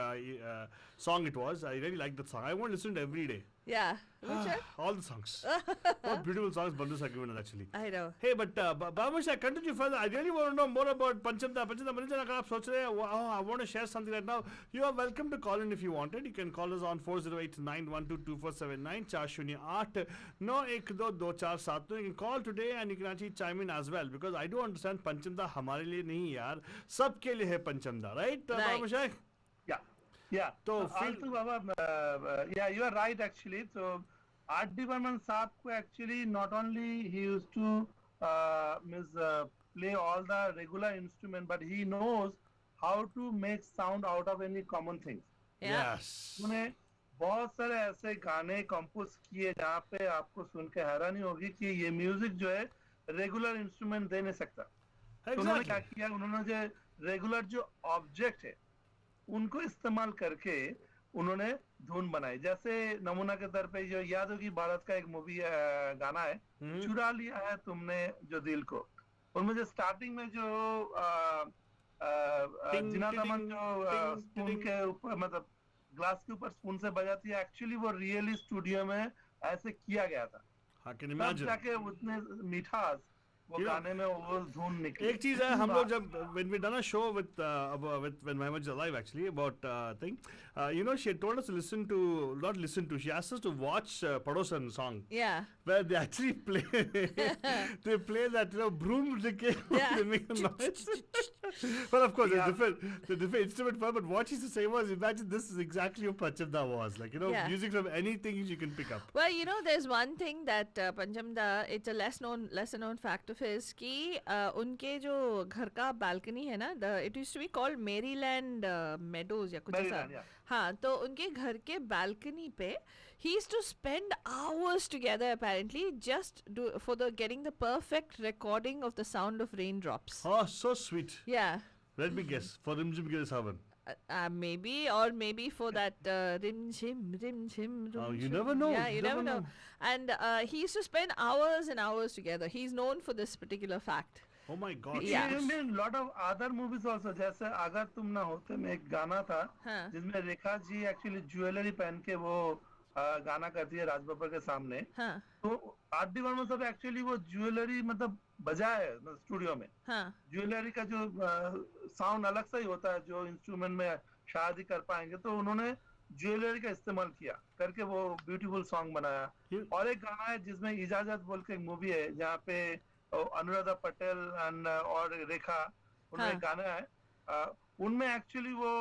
song it was. I really like that song. I want to listen to it every day. Yeah. Which one? All the songs. What beautiful songs Bandhu have given us actually. I know. Hey, but Babush, I continue further. I really want to know more about Panchamda. अगर आप सोच रहे हैं, wow, I want to share something right now. You are welcome to call in if you wanted. You can call us on 408-912-2479 408-912-2479. You can call today and you can actually chime in as well, because I do understand Panchamda हमारे लिए नहीं यार, सबके लिए है Panchamda, right? Babush? Yeah. So Altu Baba, yeah, you are right actually. So R.D. Burman साहब को actually not only he used to play all the regular instrument, but he knows how to make sound out of any common things. Yes. उन्हें बहुत सारे ऐसे गाने compose किए जहाँ पे आपको सुन के हैरानी होगी कि ये म्यूजिक जो है रेगुलर इंस्ट्रूमेंट दे नहीं सकता। उन्होंने क्या किया, उन्होंने जो रेगुलर जो ऑब्जेक्ट है उनको इस्तेमाल करके उन्होंने धुन बनाई। जैसे नमूना के तौर पे जो याद होगी भारत का एक मूवी गाना है चुरा लिया है तुमने जो दिल को, उनमें जो स्टार्टिंग में जो जिनात अमन जो स्पून के ऊपर मतलब ग्लास के ऊपर स्पून से बजाती है, एक्चुअली वो रियली स्टूडियो में ऐसे किया गया था। हाँ, can imagine? जाके उतने मिठास वो गाने में वो धुन निकली। एक चीज है, हम लोग जब when we done a show with when Mahima was alive actually about thing, you know, she had told us to not listen to, she asked us to watch Padosan song. Yeah. Where they actually play they play that, you know, broom decay. Yeah. They make a noise. Well, of course, the different instrument for, but what she used to say was, imagine this is exactly what Panchamda was like, you know, Yeah. music from anything you can pick up. Well, you know, there's one thing that Panchamda, it's a lesser known fact of his कि उनके जो घर का balcony है ना, it used to be called Maryland Meadows या कुछ ऐसा। Maryland, yeah. हाँ, तो उनके घर के balcony पे he used to spend hours together apparently just for getting the perfect recording of the sound of raindrops. Oh, so sweet. Yeah. Let me guess, for Rimjim Giri Savan. Maybe for that rim chim. Oh, you never know. Yeah, you never know. And he used to spend hours and hours together. He's known for this particular fact. Oh my God. Yeah. I mean, lot of other movies also, जैसे अगर तुम ना होते में एक गाना था हाँ. जिसमें रेखा जी एक्चुअली ज्वेलरी पहन के वो गाना करती है राज बब्बर के सामने। हाँ. तो आर.डी. बर्मन साहब एक्चुअली वो ज्वेलरी मतलब बजाए स्टूडियो में। हाँ. ज्वेलरी का जो साउंड अलग सा ही होता है जो इंस्ट्रूमेंट में शायद ही कर पाएंगे, तो उन्होंने ज्वेलरी का इस्तेमाल किया करके वो ब्यूटीफुल सॉन्ग बनाया। और एक गाना है जिसमें इजाजत बोल के एक मूवी है जहाँ पे अनुराधा पटेल और रेखा उनमें गाना है, उनमें एक्चुअली वो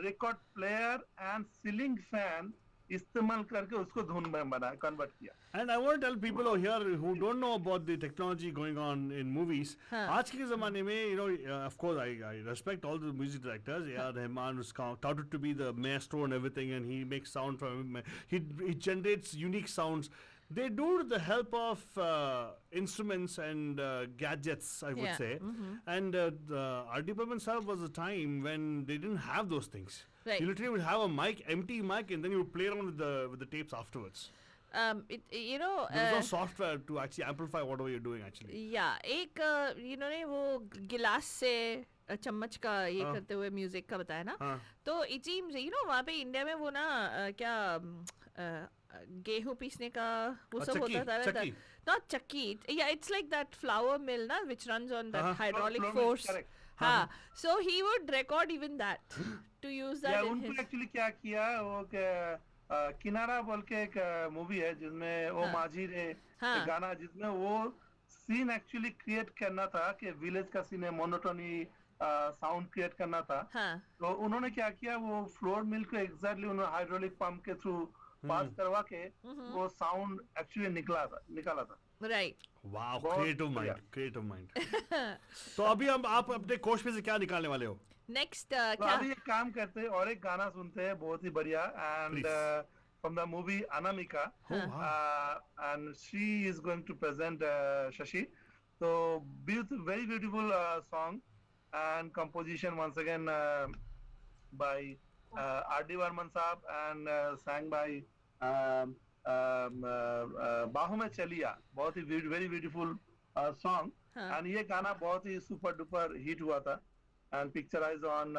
record player and ceiling fan इस्तेमाल करके उसको धुन में बनाया, कन्वर्ट किया। And I want to tell people over here who don't know about the technology going on in movies. आज के ज़माने में, you know, of course I respect all the music directors. A.R. Rahman was touted to be the maestro and everything, and he makes sound from he generates unique sounds. They do with the help of instruments and gadgets, I would say. Mm-hmm. And R.D. Burman sir was a time when they didn't have those things. Right. You literally would have a empty mic, and then you would play around with the tapes afterwards. You know, there's no software to actually amplify whatever you're doing actually. Yeah, एक you know ने वो गिलास से चम्मच का ये करते हुए म्यूजिक का बताया ना, तो it seems, you know, वहाँ पे इंडिया में वो ना क्या गेहूं पीसने का वो सब होता था, not चक्की, yeah, it's like that flour mill ना which runs on that hydraulic force. हाँ, so he would record even that to use that in his. उनको एक्चुअली क्या किया वो किनारा बोल के एक मूवी है जिसमें वो माझी ने गाना, जिसमें वो सीन एक्चुअली क्रिएट करना था कि विलेज का सीन है, मोनोटोनी साउंड क्रिएट करना था। तो उन्होंने क्या किया, वो फ्लोर मिल को एग्जैक्टली उन्होंने हाइड्रोलिक पंप के थ्रू पास करवा के वो साउंड एक्चुअली निकाला था। राइट। Wow, creative mind. तो अभी आप अपने कोश में से क्या निकालने वाले हो? नेक्स्ट क्या अभी एक काम करते हैं और एक गाना सुनते हैं बहुत ही बढ़िया, and from the movie Anamika, and she is going to present Shashi. तो very beautiful song and composition once again by RD. Burman साहब एंड sang by बाहु में चलिया, बहुत ही वेरी ब्यूटीफुल सॉन्ग। एंड ये गाना बहुत ही सुपर डुपर हिट हुआ था and picturized on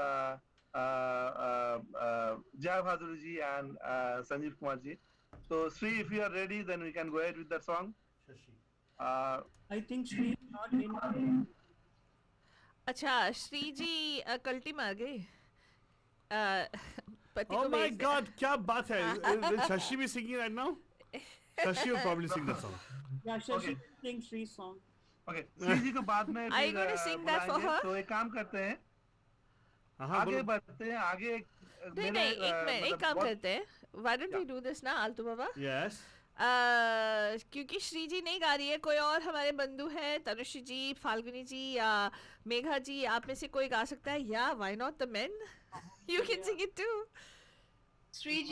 Jai Bhadur ji and Sanjeev Kumar ji. So Sri, if you are ready, then we can go ahead with that song. I think Sri is not in. अच्छा, श्री जी कल्टी मार गई। Oh my God, क्या बात है? Will Shashi be singing right now? Shashi will probably sing that song. Yeah, Shashi will sing Sri's song. Okay, Shri जी को बाद में Are you going to sing that for her? तो एक काम करते हैं, आगे बढ़ते हैं, आगे नहीं, एक काम करते हैं। Why don't we do this ना, आलतू बाबा? Yes. क्योंकि श्री जी नहीं गा रही है, कोई और हमारे बंधु है, तनुश्री जी, फाल्गुनी जी या मेघा जी, आप में से कोई गा सकता है, या why not the men? You can sing it too. Shri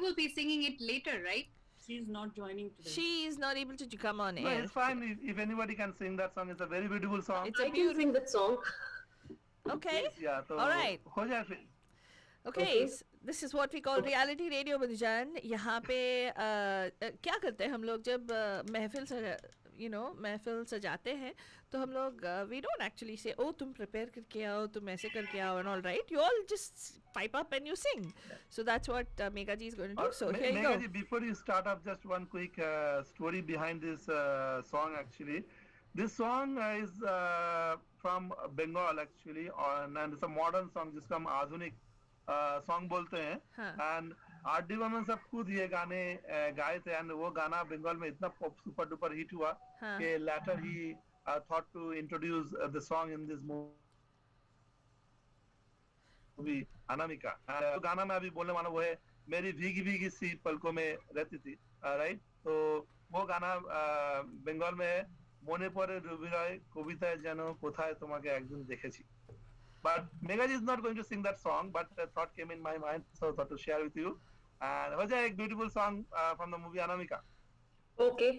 will be singing it later, right? She is not joining today. She is not able to come on air. No, it's fine if anybody can sing that song. It's a very beautiful song. It's a beautiful sing that song. Okay. Yeah, तो all right. हो जाए फिर. Okay, this is what we call reality radio बंधुजान। यहाँ पे क्या करते हैं हम लोग जब महफिल सजाते हैं, तो हम लोग we don't actually say, oh तुम prepare करके आओ, तुम ऐसे करके आओ, and all right, you all just pipe up and you sing. So that's what Megha ji is going to do. So here you go. Megha ji, before you start up, just one quick story behind this song actually. This song is from Bengal actually, and it's a modern song जिसको हम आधुनिक song बोलते हैं. And R.D. Burman सब खुद ये गाने गाए थे, and वो गाना बंगाल में इतना super duper hit हुआ कि later he thought to introduce the song in this movie Anamika. तो गाना मैं अभी बोलने वाला वो है मेरी भीगी भीगी सी पलकों में रहती थी, राइट. तो वो गाना बंगाल में है মনে পড়ে রবিরায় কবিতায় যেন কোথায় তোমাকে একদিন দেখেছি. But Meghaji is not going to sing that song, but a thought came in my mind, so I thought to share with you. And हो जाए एक beautiful song from the movie Anamika. Okay.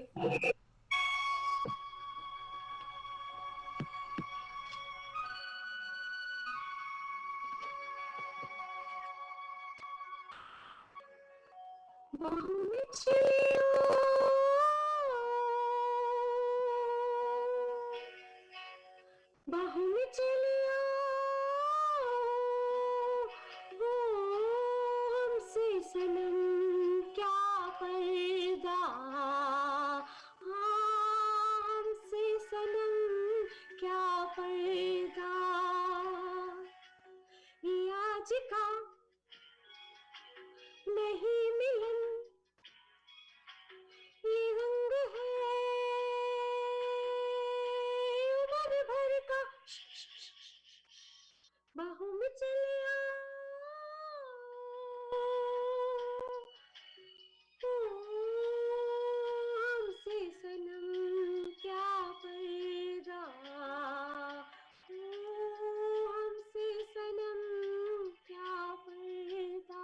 बाहों में चलिया वो हमसे सनम क्या पर्दा, हमसे सनम क्या पर्दा. ये आज का नहीं मिलन ये रंग है उम्र भर का. बाहों में चलिया हमसे सनम क्या पर्दा, हमसे सनम क्या पर्दा.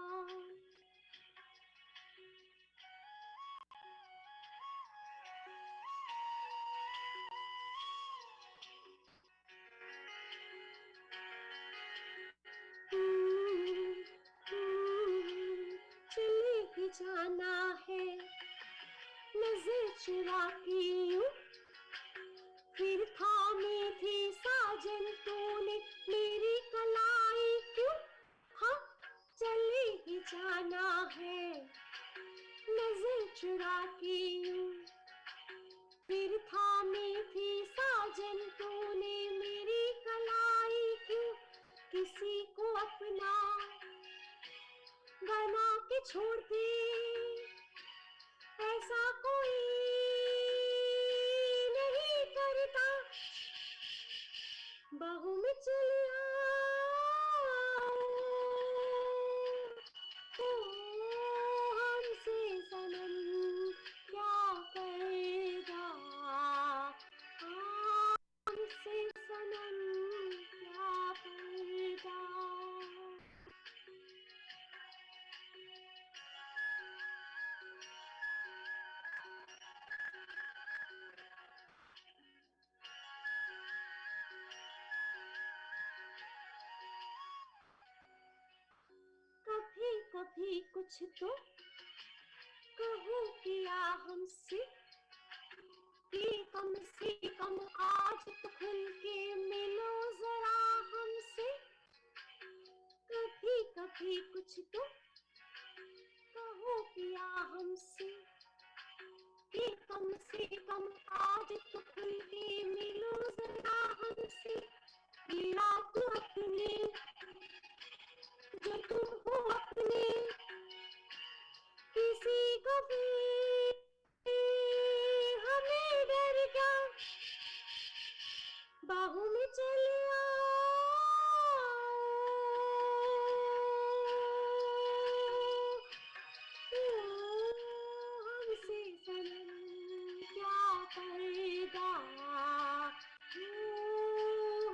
चले ही जाना है नजर चुरा के यूं, फिर थामी थी साजन तूने मेरी कलाई क्यों. हाँ चले ही जाना है नजर चुरा के यूं, फिर थामी थी साजन तूने मेरी कलाई क्यों. किसी को अपना बना के छोड़ती ऐसा कोई नहीं करता. बाहों में चलिया ओ हमसे सनम क्या पर्दा, हमसे सनम क्या पर्दा. कभी कभी कुछ तो कहो किया हमसे कि कम से कम आज तो खुल के मिलो जरा हमसे. कभी कभी कुछ तो कहो किया हमसे कि कम से कम आज तो खुल के मिलो जरा हमसे. ये रात अपने जो तुम हो अपने किसी को भी हमें डर क्या. बाहों में चले हमसे सनम क्या पर्दा,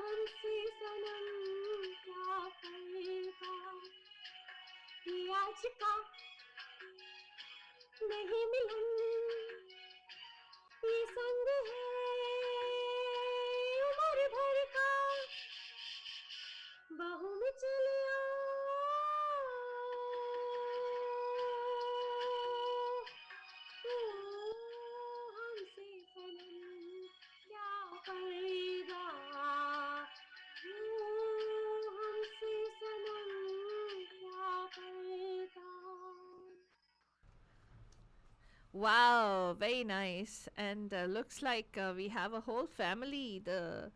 हमसे सनम क्या पर्दा. ये आज का नहीं मिलन ये संग है उम्र भर का. बाहों में चले हमसे सनम क्या पर्दा, हमसे सनम क्या पर्दा. Wow, very nice. And looks like we have a whole family. The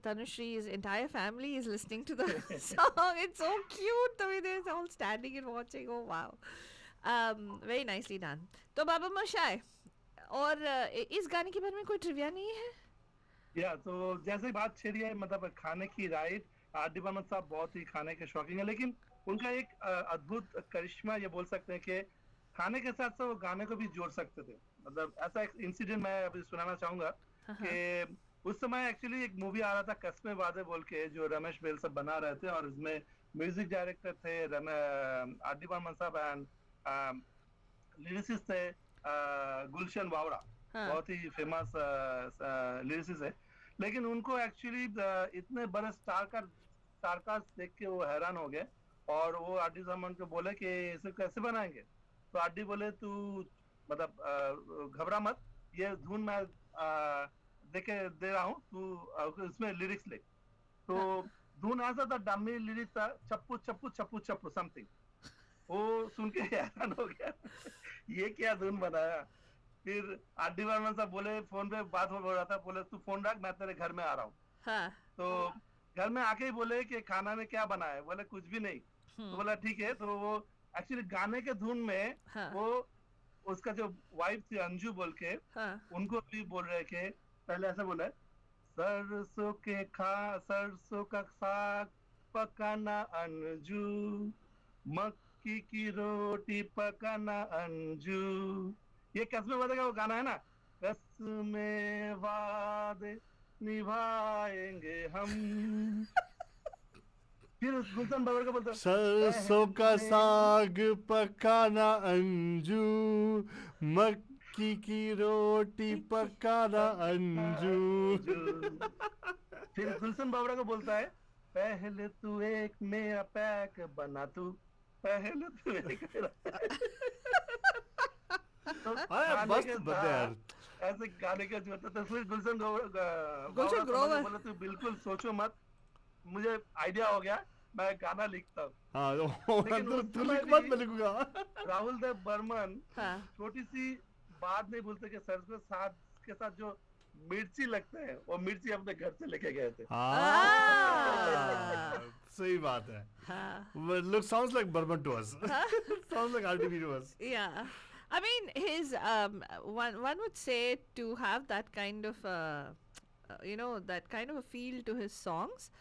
Tanushri's entire family is listening to the song. It's so cute the way they're all standing and watching. Oh wow. Very nicely done. तो बाबा मोशाय और इस गाने के बारे में कोई trivia नहीं है? या तो जैसे बात छेड़ी है मतलब खाने की, राइट, आर डी बर्मन साहब बहुत ही खाने के शौकीन है, लेकिन उनका एक अद्भुत करिश्मा ये बोल सकते हैं कि खाने के साथ साथ वो गाने को भी जोड़ सकते थे। मतलब ऐसा एक इंसिडेंट मैं अभी सुनाना चाहूंगा कि उस समय एक्चुअली एक मूवी आ रहा था कस्मे वादे बोल के, जो रमेश बेल सब बना रहे थे, और इसमें म्यूजिक डायरेक्टर थे आर डी बर्मन साहब एंड लिरिसिस्ट थे गुलशन वावड़ा, बहुत ही फेमस लिरिसिस्ट है। लेकिन उनको एक्चुअली इतने बड़े स्टार कास्ट देख के वो हैरान हो गए, और वो आर डी बर्मन को बोले कि इसे कैसे बनाएंगे। तो आर डी बोले तू मतलब घबरा मत, ये धुन मैं दे रहा हूँ, तू इसमें लिरिक्स लिख। तो धुन ऐसा था, डमी लिरिक्स था, चप्पू चप्पू चप्पू चप्पू समथिंग। वो सुन के हैरान हो गया ये क्या धुन बनाया। फिर आर डी बर्मन साहब बोले, फोन पे बात हो रहा था, बोले तू फोन रख, मैं तेरे घर में आ रहा हूँ। तो घर में आके ही बोले कि खाना में क्या बनाया, बोले कुछ भी नहीं। तो बोला ठीक है। तो वो एक्चुअली गाने के धुन में वो उसका जो वाइफ थी अंजू बोल के, उनको भी बोल रहे के, पहले ऐसा बोला, सरसों का साग पकाना अंजू, मक्की की रोटी पकाना अंजू। ये कसमे वादे का वो गाना है ना, कसमे वादे निभाएंगे हम। फिर गुलशन बाबर का बोलता, सरसों का साग पकाना अंजू, मक्की की रोटी पकाना अंजू। फिर गुलशन बाबरा को बोलता है, पहले तू एक मेरा पैक बना, तू पहले तू एक मेरा ऐसे गाने का जो था। फिर गुलशन ग्रोवर बोला तू बिल्कुल सोचो मत, मुझे आइडिया हो गया, मैं गाना लिखता हूँ। राहुल देव बर्मन छोटी सी बात नहीं भूलते कि सरसों साग के साथ जो मिर्ची लगते हैं, वो मिर्ची अपने घर से लेके गए थे। सही बात है। Look, sounds like Burman to us. Sounds like RDB to us. Yeah. I mean, his one would say to have that kind of that kind of a feel to his songs.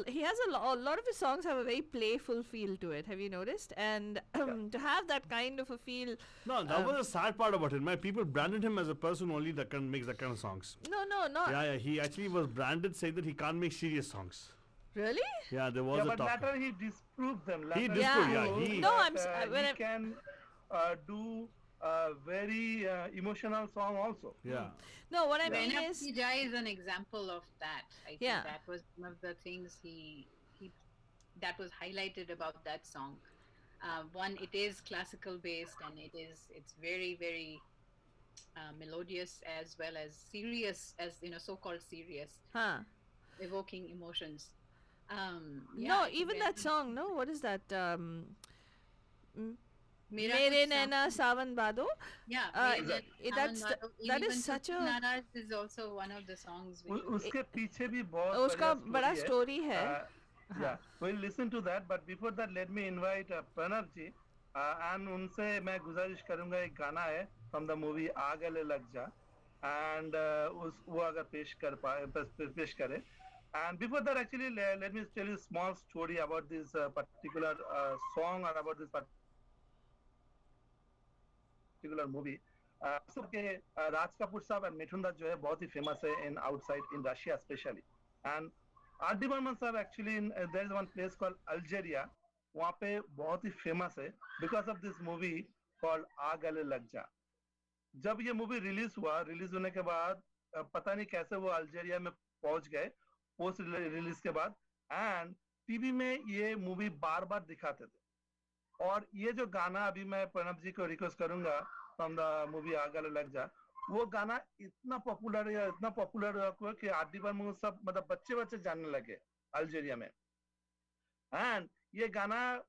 He has a lot of his songs have a very playful feel to it. Have you noticed? And to have that kind of a feel. No, that was a sad part about it. My people branded him as a person only that makes that kind of songs. No, not. Yeah. He actually was branded saying that he can't make serious songs. Really? Yeah, there was a talk. But later he disproved them. He disproved, he can do a very emotional song also. Yeah. No, what I mean is, Jai is an example of that. I think that was one of the things he that was highlighted about that song. One, it is classical based, and it's very, very melodious as well as serious, as so-called serious, evoking emotions. No, even that song. No, what is that? Mere Naina Sawan Bado. Yeah, that is such a. Naraz is also one of the songs. उसके पीछे भी बहुत उसका बड़ा story है. Yeah, we'll listen to that. But before that, let me invite Pranav ji, and उनसे मैं गुजारिश करूँगा, एक गाना है from the movie आ गले लग जा, and वो अगर पेश करे. And before that, actually, let me tell you a small story about this particular song or about this particular movie. सबके राज कपूर साहब and मिठुन दास जो है बहुत ही famous है in outside in Russia especially. And R.D. Burman साहब actually there is one place called Algeria, वहाँ पे बहुत ही famous है because of this movie called आ गले लग जा. जब ये movie release होने के बाद पता नहीं कैसे वो अल्जीरिया में पहुंच गए पोस्ट रिलीज के बाद, एंड टीवी में ये मूवी बार बार दिखाते थे. और ये जो गाना अभी मैं प्रणब जी को रिक्वेस्ट करूंगा फ्रॉम द मूवी आ गले लग जा, वो गाना इतना पॉपुलर हुआ कि आर.डी. बर्मन सब मतलब बच्चे जानने लगे अल्जीरिया में. एंड ये गाना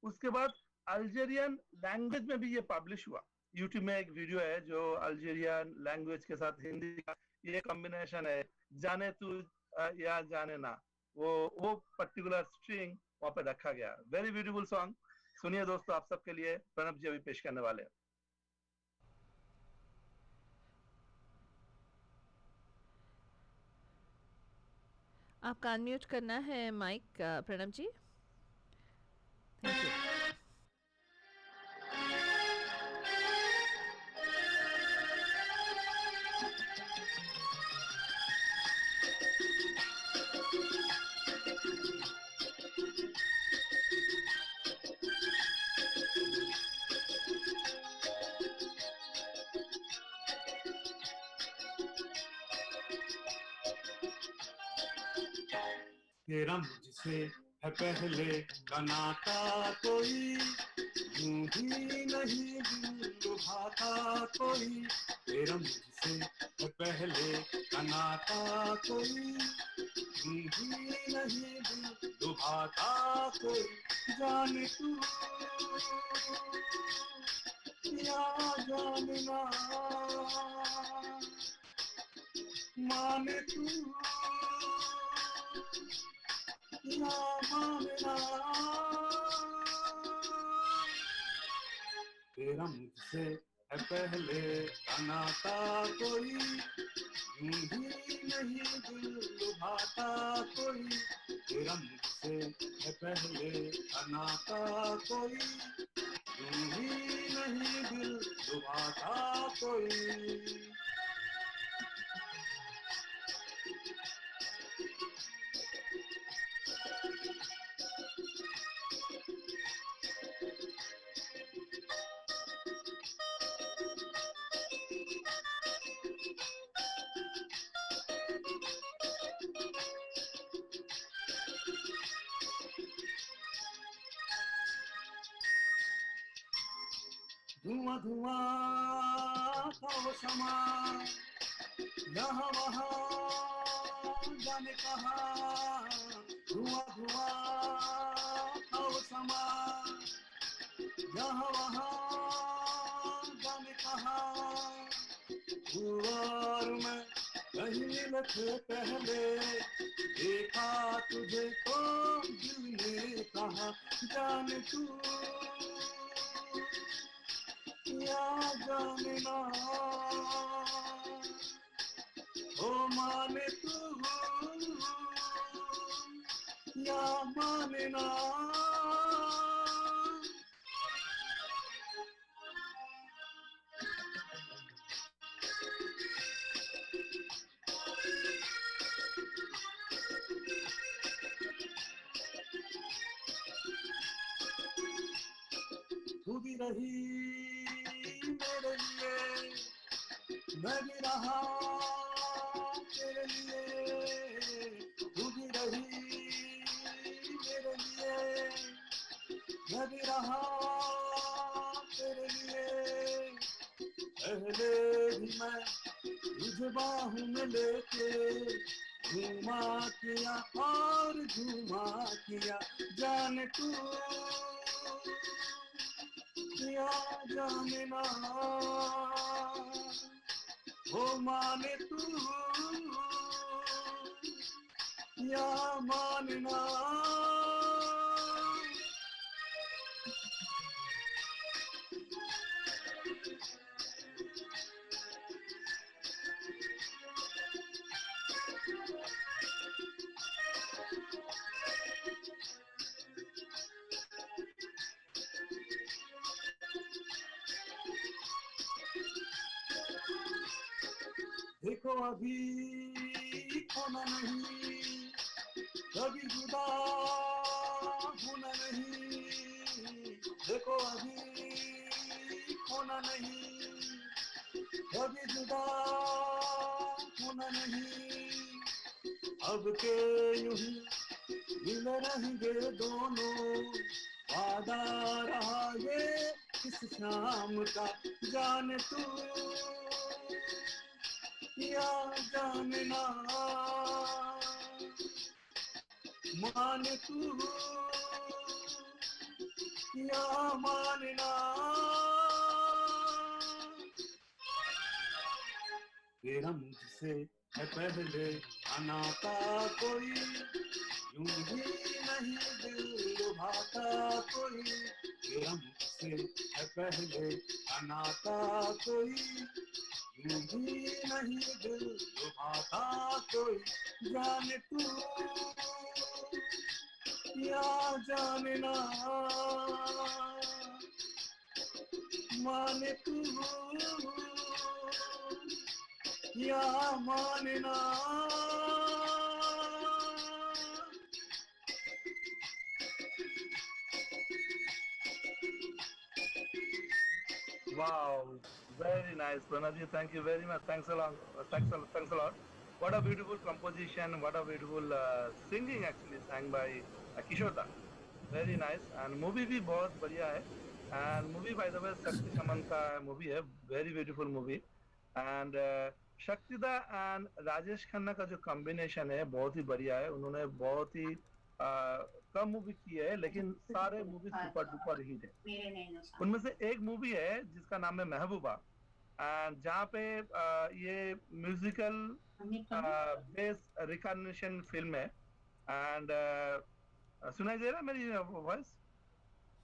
उसके बाद अल्जीरियन लैंग्वेज में भी ये पब्लिश हुआ. यूट्यूब में एक वीडियो है जो अल्जीरियन लैंग्वेज के साथ हिंदी का ये कॉम्बिनेशन है, जाने तू या जाने ना, वो पर्टिकुलर स्ट्रिंग वहां पे रखा गया। Very beautiful song. सुनिए दोस्तों, आप सबके लिए प्रणब जी अभी पेश करने वाले हैं। आपका अनम्यूट करना है mic Pranab ji. Thank you. तेरा मुझसे है पहले का नाता कोई, यूं ही नहीं दिल लुभाता कोई। तेरा मुझसे है पहले का नाता कोई, यूं ही नहीं दिल लुभाता कोई। जाने तू या जानना, माने तू या मानना। तेरा मुझसे है पहले का नाता कोई, यूं ही नहीं दिल लुभाता कोई। तेरा मुझसे है पहले का नाता कोई, यूं ही नहीं दिल लुभाता कोई। धुआं धुआं था वो समा, यहाँ वहाँ जाने कहाँ। धुआं धुआं था वो समा, यहाँ वहाँ जाने कहाँ। गुरुवार में कहीं मिले थे पहले, देखा तुझे तो दिल ने कहा। जाने तू या जानना, ओ माने तू या मानना। तू भी रही मेरे लिए, मैं भी रहा तेरे लिए। तू भी रही मेरे लिए, मैं भी रहा तेरे लिए। पहले भी मैं तुझे बाहों में लेके घूमा किया और घूमा किया। जाने तू या जानना, हो माने तू या मानना। देखो अभी खोना नहीं, कभी जुदा होना नहीं। देखो अभी खोना नहीं, कभी जुदा होना नहीं। अब के यूं ही मिल रहेंगे दोनों, वादा रहा ये इस शाम का। जाने तू या जानना, माने तू या मानना। तेरा मुझसे है पहले आना था कोई, यूं ही नहीं दिल लुभाता कोई, तेरा मुझसे है पहले आना था कोई, यूं ही नहीं दिल लुभाता कोई, जाने तू या जाने ना, माने तू या माने ना। Wow, very nice, Pranavji. Thank you very much. Thanks a lot. Thanks a lot. What a beautiful composition. What a beautiful singing actually sang by Kishore Da. Very nice. And movie भी बहुत बढ़िया है. And movie by the way शक्ति कमल का movie है. Very beautiful movie. And शक्ति दा and Rajesh Khanna का जो combination है बहुत ही बढ़िया है. उन्होंने बहुत ही कम मूवी की है लेकिन सारे मूवी सुपर डुपर हिट है. उनमें से एक मूवी है जिसका नाम है महबूबा, एंड जहाँ पे ये म्यूजिकल बेस रिकॉग्निशन फिल्म है. एंड सुनाई दे रहा है मेरी वॉइस?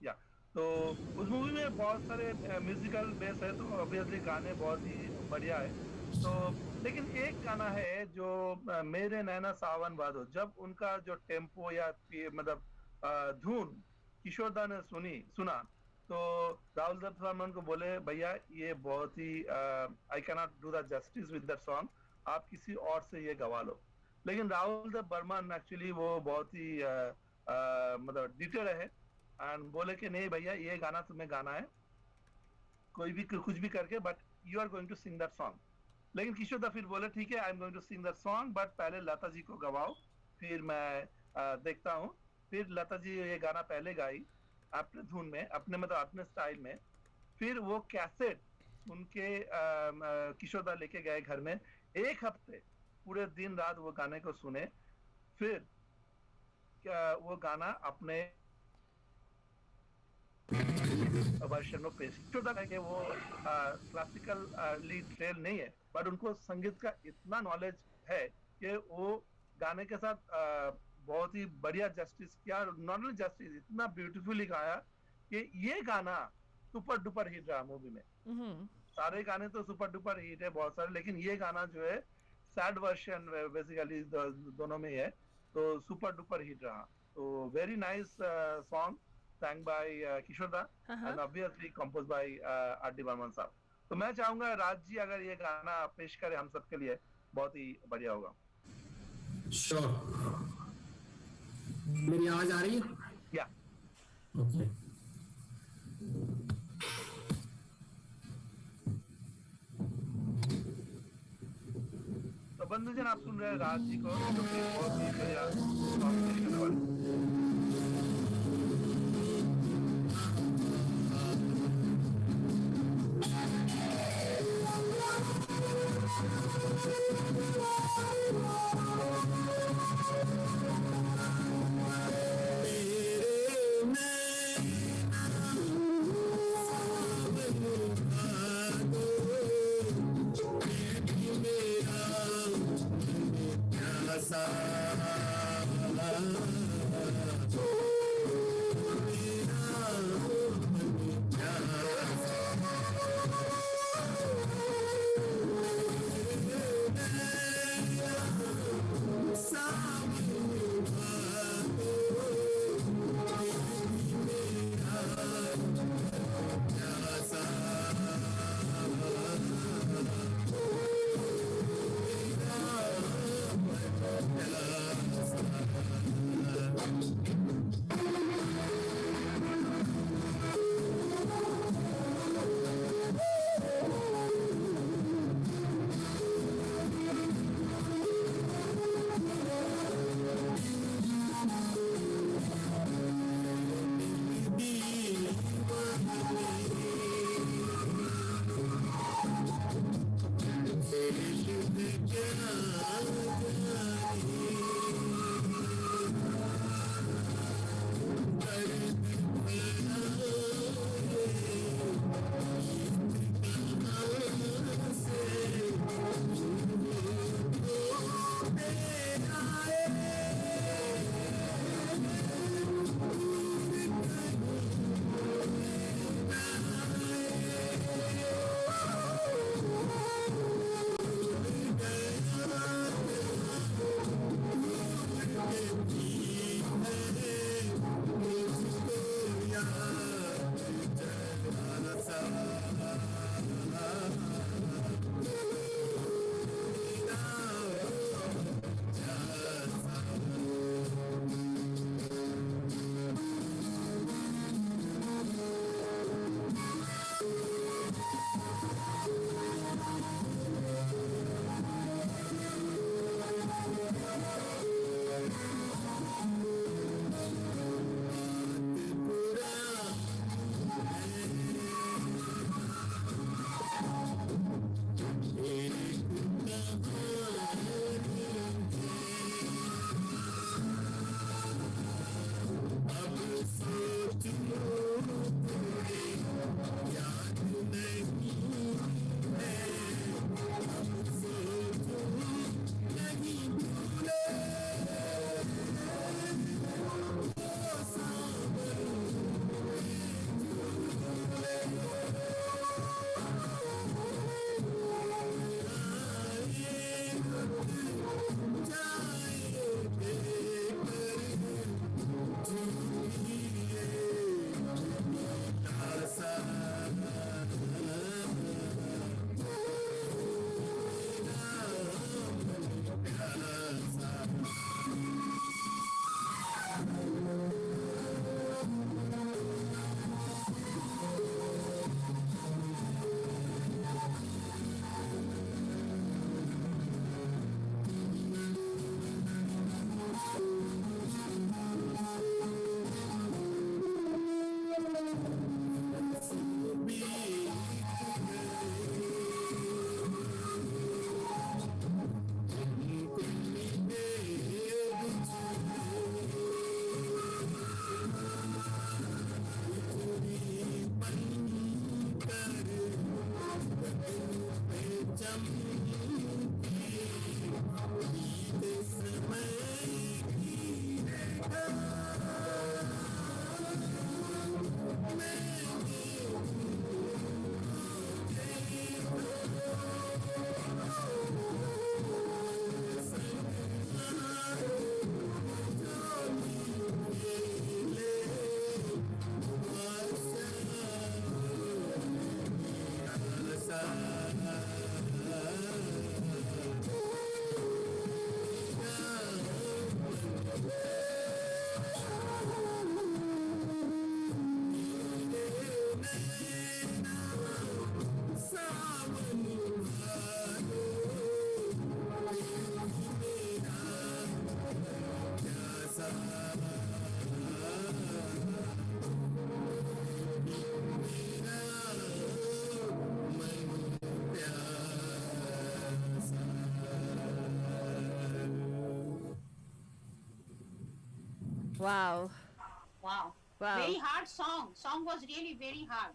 या तो उस मूवी में बहुत सारे म्यूजिकल बेस है, तो ऑब्वियसली गाने बहुत ही बढ़िया है. तो लेकिन एक गाना है जो मेरे नैना सावन भादो, जब उनका जो टेम्पो या मतलब धुन किशोर दा ने सुना तो राहुल दत्त बर्मन को बोले भैया ये बहुत ही I can not do the justice with that song, आप किसी और से ये गवा लो. लेकिन राहुल दत्त बर्मन एक्चुअली वो बहुत ही मतलब डिटेल है एंड बोले कि नहीं भैया ये गाना तुम्हें गाना है, कोई भी कुछ भी करके, but you are going to sing that song. लेकिन किशोर दा फिर बोले ठीक है I am going to sing that song, but पहले लता जी को गवाओ फिर मैं देखता हूँ. फिर लता जी ये गाना पहले गाई अपने धुन में, अपने मतलब अपने स्टाइल में. फिर वो कैसेट उनके किशोर दा लेके गए घर में, एक हफ्ते पूरे दिन रात वो गाने को सुने. फिर वो गाना अपने वर्षन में पेश किया. वो क्लासिकल लीड ट्रेल नहीं है, बट उनको संगीत का इतना नॉलेज है कि वो गाने के साथ बहुत ही बढ़िया जस्टिस किया. नॉट ओनली जस्टिस, इतना ब्यूटीफुली गाया कि ये गाना सुपर डुपर हिट रहा मूवी में. सारे गाने तो सुपर डुपर हिट है बहुत सारे, लेकिन ये गाना जो है सैड वर्जन बेसिकली दोनों में है, तो सुपर डुपर हिट रहा. तो very nice song sang by Kishore da and obviously composed by R D. Burman साहब. तो मैं चाहूंगा राज जी अगर ये गाना पेश करें हम सबके लिए, बहुत ही बढ़िया होगा. श्योर. मेरी आवाज आ रही है? या ओके. तो बंधुजन आप सुन रहे हैं राज जी को, जो कि बहुत ही बढ़िया सॉन्ग पेश करने वाले. Sa Wow. Wow. Wow. Very hard song. Song was really very hard.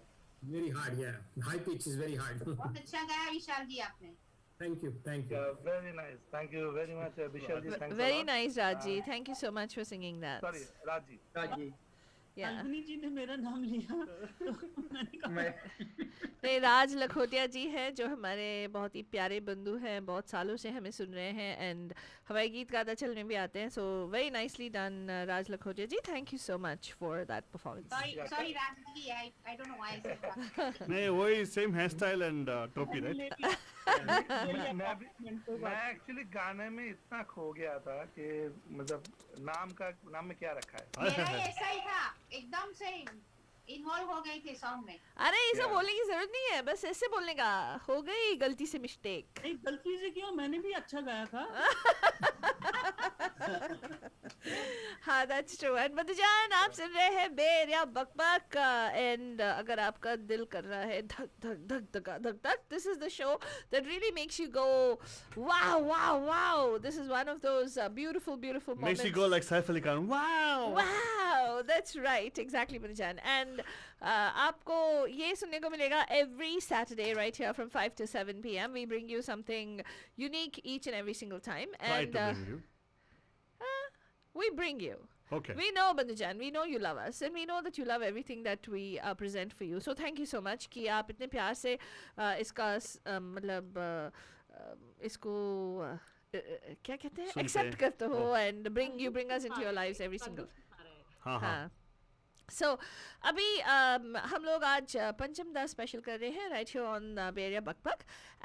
Very hard, yeah. High pitch is very hard. बहुत अच्छा गाया विशाल जी आपने. Thank you, thank you. Very nice. Thank you very much, Vishal ji. Thanks a Very lot. nice, Raji. Thank you so much for singing that. Sorry, Raji. Raji. Yeah. Anjani जी ने मेरा नाम लिया तो मैंने कहा नहीं, राज लखोटिया जी हैं जो हमारे बहुत ही प्यारे बंधु हैं, बहुत सालों से हमें सुन रहे हैं एंड हमारे गीत गाता चलने भी आते हैं. So very nicely done Raj Lakhotia ji. Thank you so much for that performance. Sorry Raji, I don't know why I said that. नहीं वही same hairstyle and टोपी राइट. मैं एक्चुअली गाने में इतना खो गया था कि मतलब नाम में क्या रखा है. मेरा ही ऐसा ही था, एकदम से इन्वॉल्व हो गई थी सॉन्ग में. अरे ये सब बोलने की जरूरत नहीं है, बस ऐसे बोलने का. हो गई गलती से मिस्टेक. नहीं गलती से क्यों, मैंने भी अच्छा गाया था. हाँ दैट्स ट्रू. एंड मधुजान आप सुन रहे हैं बेरिया बकबक एंड अगर आपका दिल कर रहा है धक धक धक धक धक धक, this is the show that really makes you go wow wow wow. This is one of those beautiful beautiful Makes you moments. go like Saif Ali Khan. Wow. Wow, that's right, exactly, Manajan. And आपको ये सुनने को मिलेगा every Saturday right here from 5 to 7 p.m. We bring you something unique each and every single time. Try And to bring you. we bring you. Okay. We know, Bandujan, we know you love us and we know that you love everything that we present for you. So thank you so much कि आप इतने प्यार से इसका मतलब इसको क्या कहते हैं, accept करते हो and bring us into your lives every single. हाँ. So अभी हम लोग आज पंचम दा स्पेशल कर रहे हैं right here on बेरिया बकबक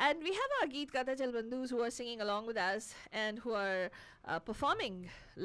and we have our गीत गाता चल बंधुs who are singing along with us and who are performing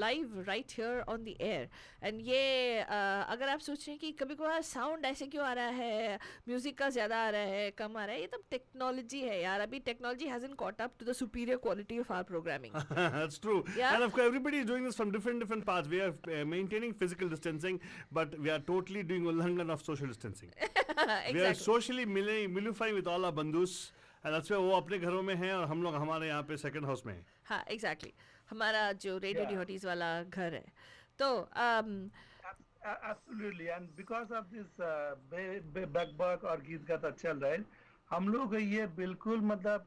live right here on the air. and ये अगर आप सोच रहे हैं कि कभी कभार साउंड ऐसे क्यों आ रहा है, म्यूजिक का ज़्यादा आ रहा है, कम आ रहा है, ये तब टेक्नोलॉजी है यार. अभी technology hasn't caught up to the superior quality of our programming. That's true. Yeah. And of course, everybody is doing this from different parts. We are maintaining physical distancing, but we are totally doing ullangan of social distancing. Exactly. We are socially milifying with all our bandhus, and that's why वो अपने घरों में हैं और हम लोग हमारे यहाँ पे second house में हैं. हाँ exactly. हमारा जो रेडियो डिहोटीज वाला घर है तो Absolutely, and because of this बैकबक और गीत गाता चल रहा है, हम लोग ये बिल्कुल मतलब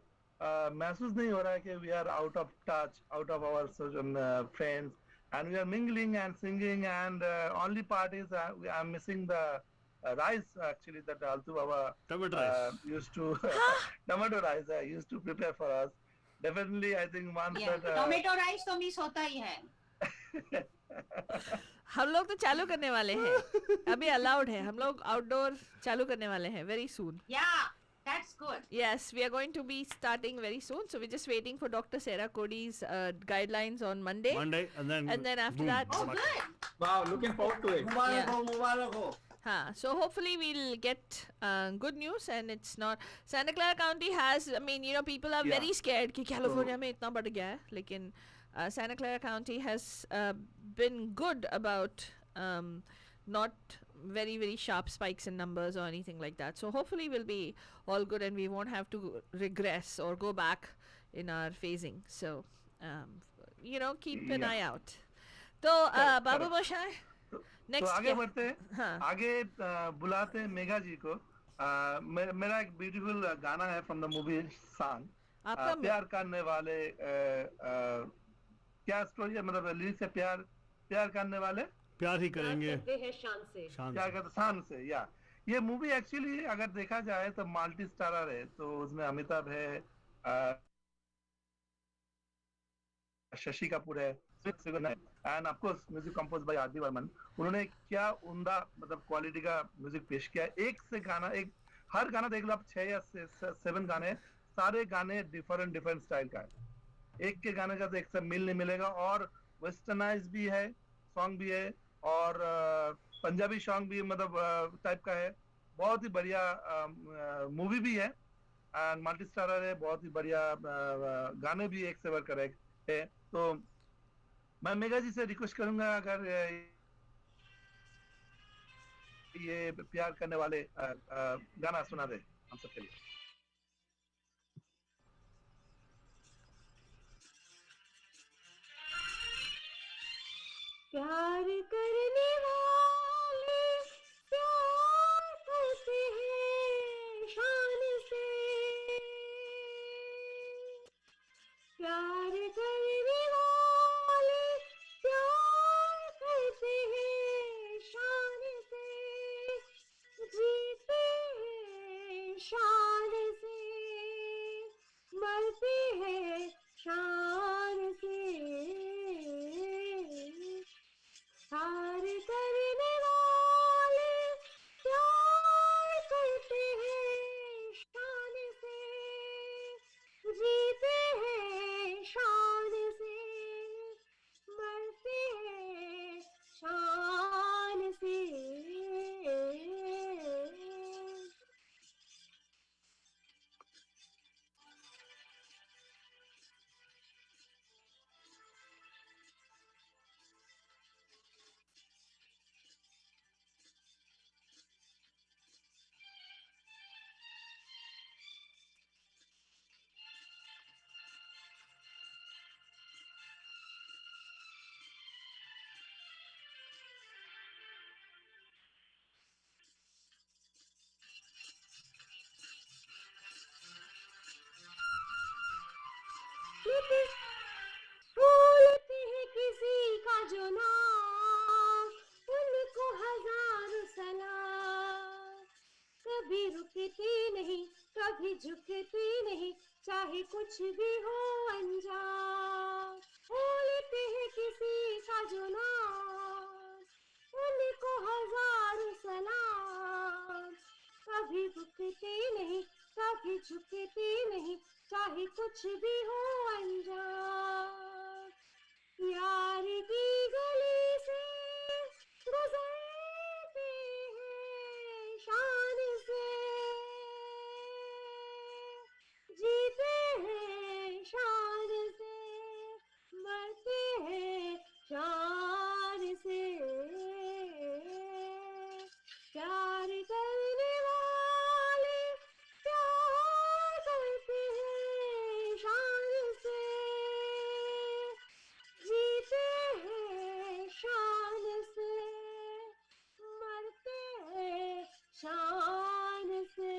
महसूस नहीं हो रहा है कि we are out of touch, out of our friends, and we are mingling and singing, and only part is I'm missing the rice actually that Altu Baba tomato rice used to tomato rice used to prepare for us. Definitely, I think once that tomato rice तो miss होता ही है. हम लोग तो चालू करने वाले हैं अभी, अलाउड है, हम लोग आउटडोर चालू करने वाले हैं very soon. Yeah, that's good. Yes, we are going to be starting very soon, so we're just waiting for Dr. Sarah Cody's guidelines on Monday, and then after boom. that Oh, good. Wow, looking forward to it. Yeah. Mubarak ho. So hopefully we'll get good news, and it's not Santa Clara County has, I mean, you know, people are very scared कि California में इतना बढ़ गया है, लेकिन Santa Clara County has been good about not very sharp spikes in numbers or anything like that. So hopefully we'll be all good and we won't have to regress or go back in our phasing. So you know, keep an eye out. तो बाबू मोशाय तो आगे बढ़ते हैं. आगे बुलाते हैं मेघा जी को. मेरा एक ब्यूटीफुल गाना है फ्रॉम द मूवी सान, प्यार करने वाले. क्या स्टोरी है, मतलब लिरिक्स है प्यार करने वाले प्यार ही करेंगे शान से, क्या कहते शान से. या ये मूवी एक्चुअली अगर देखा जाए तो मल्टी स्टारर है. तो उसमें अमिताभ है, शशि कपूर है, and of course music compose by R D Burman. उन्होंने क्या उम्दा मतलब क्वालिटी का म्यूजिक पेश किया. एक से गाना, एक हर गाना देख लो आप, 6 या 7 गाने, सारे गाने डिफरेंट स्टाइल का है. एक के गाने का तो एक से मिल नहीं मिलेगा, और वेस्टर्नाइज भी है, सॉन्ग भी है, और पंजाबी सॉन्ग भी मतलब टाइप का है. बहुत ही बढ़िया मूवी भी है, एंड मल्टी स्टारर है, बहुत ही बढ़िया गाने भी एक से बढ़कर एक है. तो मैं मेघा जी से रिक्वेस्ट करूंगा अगर ये प्यार करने वाले गाना सुना दे हम सबके लिए. प्यार करने वाले प्यार करते हैं शान से, प्यार करने वाले प्यार करते हैं शान से, जीते हैं शान से, मरते हैं शान से, प्यार करने वाले प्यार करते हैं शान से, जीते हैं शान से, मरते हैं शान से। भूलते हैं किसी का जो नाम, उनको हजार सलाम, कभी रुकती नहीं कभी झुकती नहीं, चाहे कुछ भी हो अंजाम। भूलते हैं किसी का जो नाम, उनको हजार सलाम, कभी रुकते नहीं कभी झुकते नहीं, चाहे कुछ भी हो अंजाम। यार की गली से गुजरते हैं शान से, जीते हैं शान से, मरते हैं शान से, प्यार करने वाले प्यार करते हैं शान से, जीते हैं शान से, मरते हैं शान से।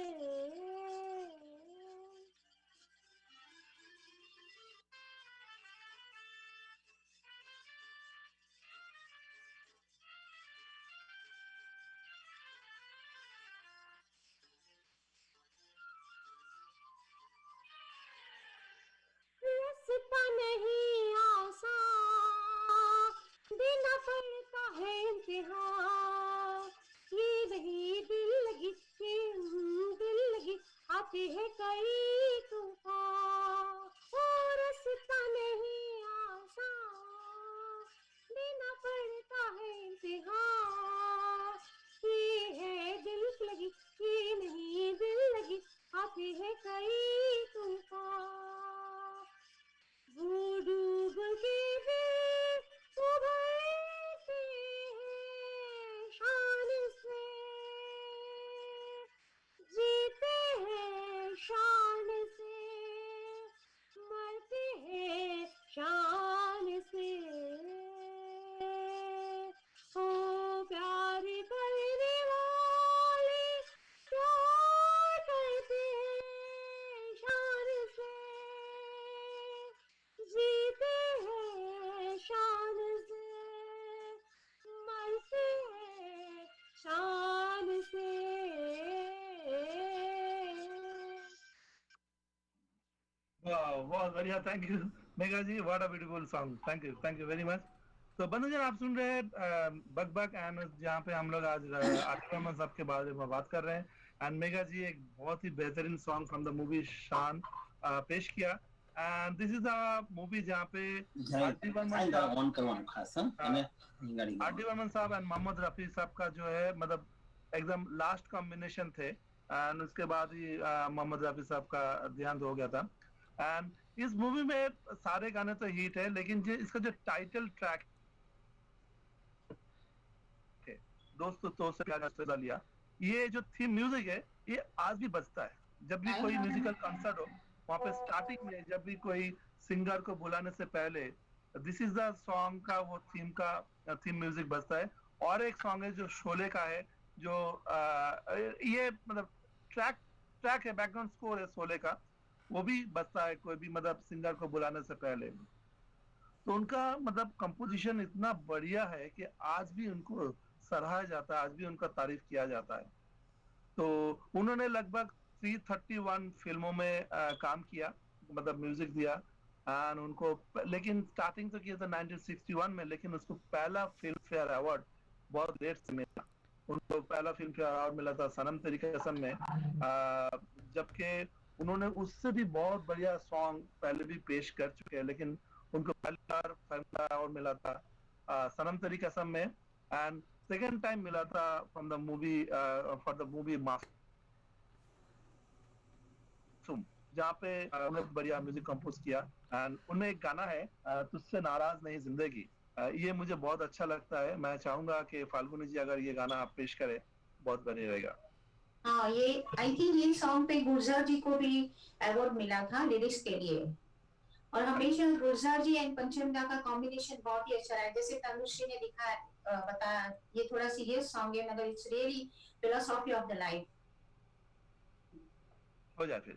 रास्ता नहीं आसान, देना पड़ता है इम्तिहान, ये नहीं दिल लगी दिल लगी, आते हैं कई तूफान। ओ रास्ता नहीं आसान, देना पड़ता है इम्तिहान, ये है दिल लगी ये नहीं दिल लगी, आते हैं कई तूफान। वो डूब के फिर उभरते हैं शान से, जीते हैं शान से, मरते हैं शान से। ओ प्यार करने वाले प्यार करते हैं शान से, जीते हैं शान से, मरते हैं शान से। वाह बहुत बढ़िया, thank you Megha ji, what a beautiful song, thank you very much. तो बंधुजन आप सुन रहे हैं बक बक एंड जहाँ पे हम लोग आज आतिफ रहमान साहब के बारे में बात कर रहे हैं, एंड मेघा जी एक बहुत ही बेहतरीन सॉन्ग फ्रॉम द मूवी शान पेश किया, and this is a movie जहाँ पे आर.डी. बर्मन साहब एंड मोहम्मद रफी साहब का जो है मतलब एकदम लास्ट कॉम्बिनेशन थे, एंड उसके बाद ही मोहम्मद रफी साहब का देहांत हो गया था। एंड इस मूवी में सारे गाने तो हिट है, लेकिन जो इसका जो टाइटल ट्रैक दोस्तों तो से क्या लिया, ये जो थीम म्यूजिक है ये आज भी बजता है। जब भी कोई म्यूजिकल कॉन्सर्ट हो वहाँ पे स्टार्टिंग में जब भी कोई सिंगर को बुलाने से पहले दिस इज द सॉन्ग का वो थीम म्यूजिक बजता है। और एक सॉन्ग है जो शोले का है, जो ये मतलब ट्रैक है, बैकग्राउंड स्कोर है शोले का, वो भी बजता है कोई भी मतलब सिंगर को बुलाने से पहले। तो उनका मतलब कंपोजिशन इतना बढ़िया है कि आज भी उनको सराहा जाता है, आज भी उनका तारीफ किया जाता है। तो उन्होंने लगभग 331 फिल्मों में काम किया, मतलब म्यूजिक दिया। एंड उनको लेकिन स्टार्टिंग तो किया था 1961 में, लेकिन उसको पहला फिल्म फेयर अवार्ड बहुत लेट से मिला। उनको पहला फिल्म फेयर अवार्ड मिला था सनम तेरी कसम में, जबकि उन्होंने उससे भी बहुत बढ़िया सॉन्ग पहले भी पेश कर चुके हैं, लेकिन उनको पहली बार फिल्म अवार्ड मिला था सनम तेरी कसम में। एंड सेकेंड टाइम मिला था from the movie for the movie मासूम, जहाँ पे उन्होंने बढ़िया म्यूजिक कंपोज किया। एंड उनमें एक गाना है तुझसे नाराज नहीं जिंदगी, ये मुझे बहुत अच्छा लगता है। मैं चाहूंगा कि फाल्गुनी जी अगर ये गाना आप पेश करें, बहुत बढ़िया रहेगा। हाँ, ये आई थिंक ये सॉन्ग पे गुलजार जी को भी अवार्ड मिला था लिरिक्स के लिए। और हमेशा गुलजार जी एंड पंचम दा का कॉम्बिनेशन बहुत ही अच्छा रहा है। जैसे तनुश्री ने बताया, ये थोड़ा सीरियस सॉन्ग है मगर it's really philosophy of the life. हो जाए फिर।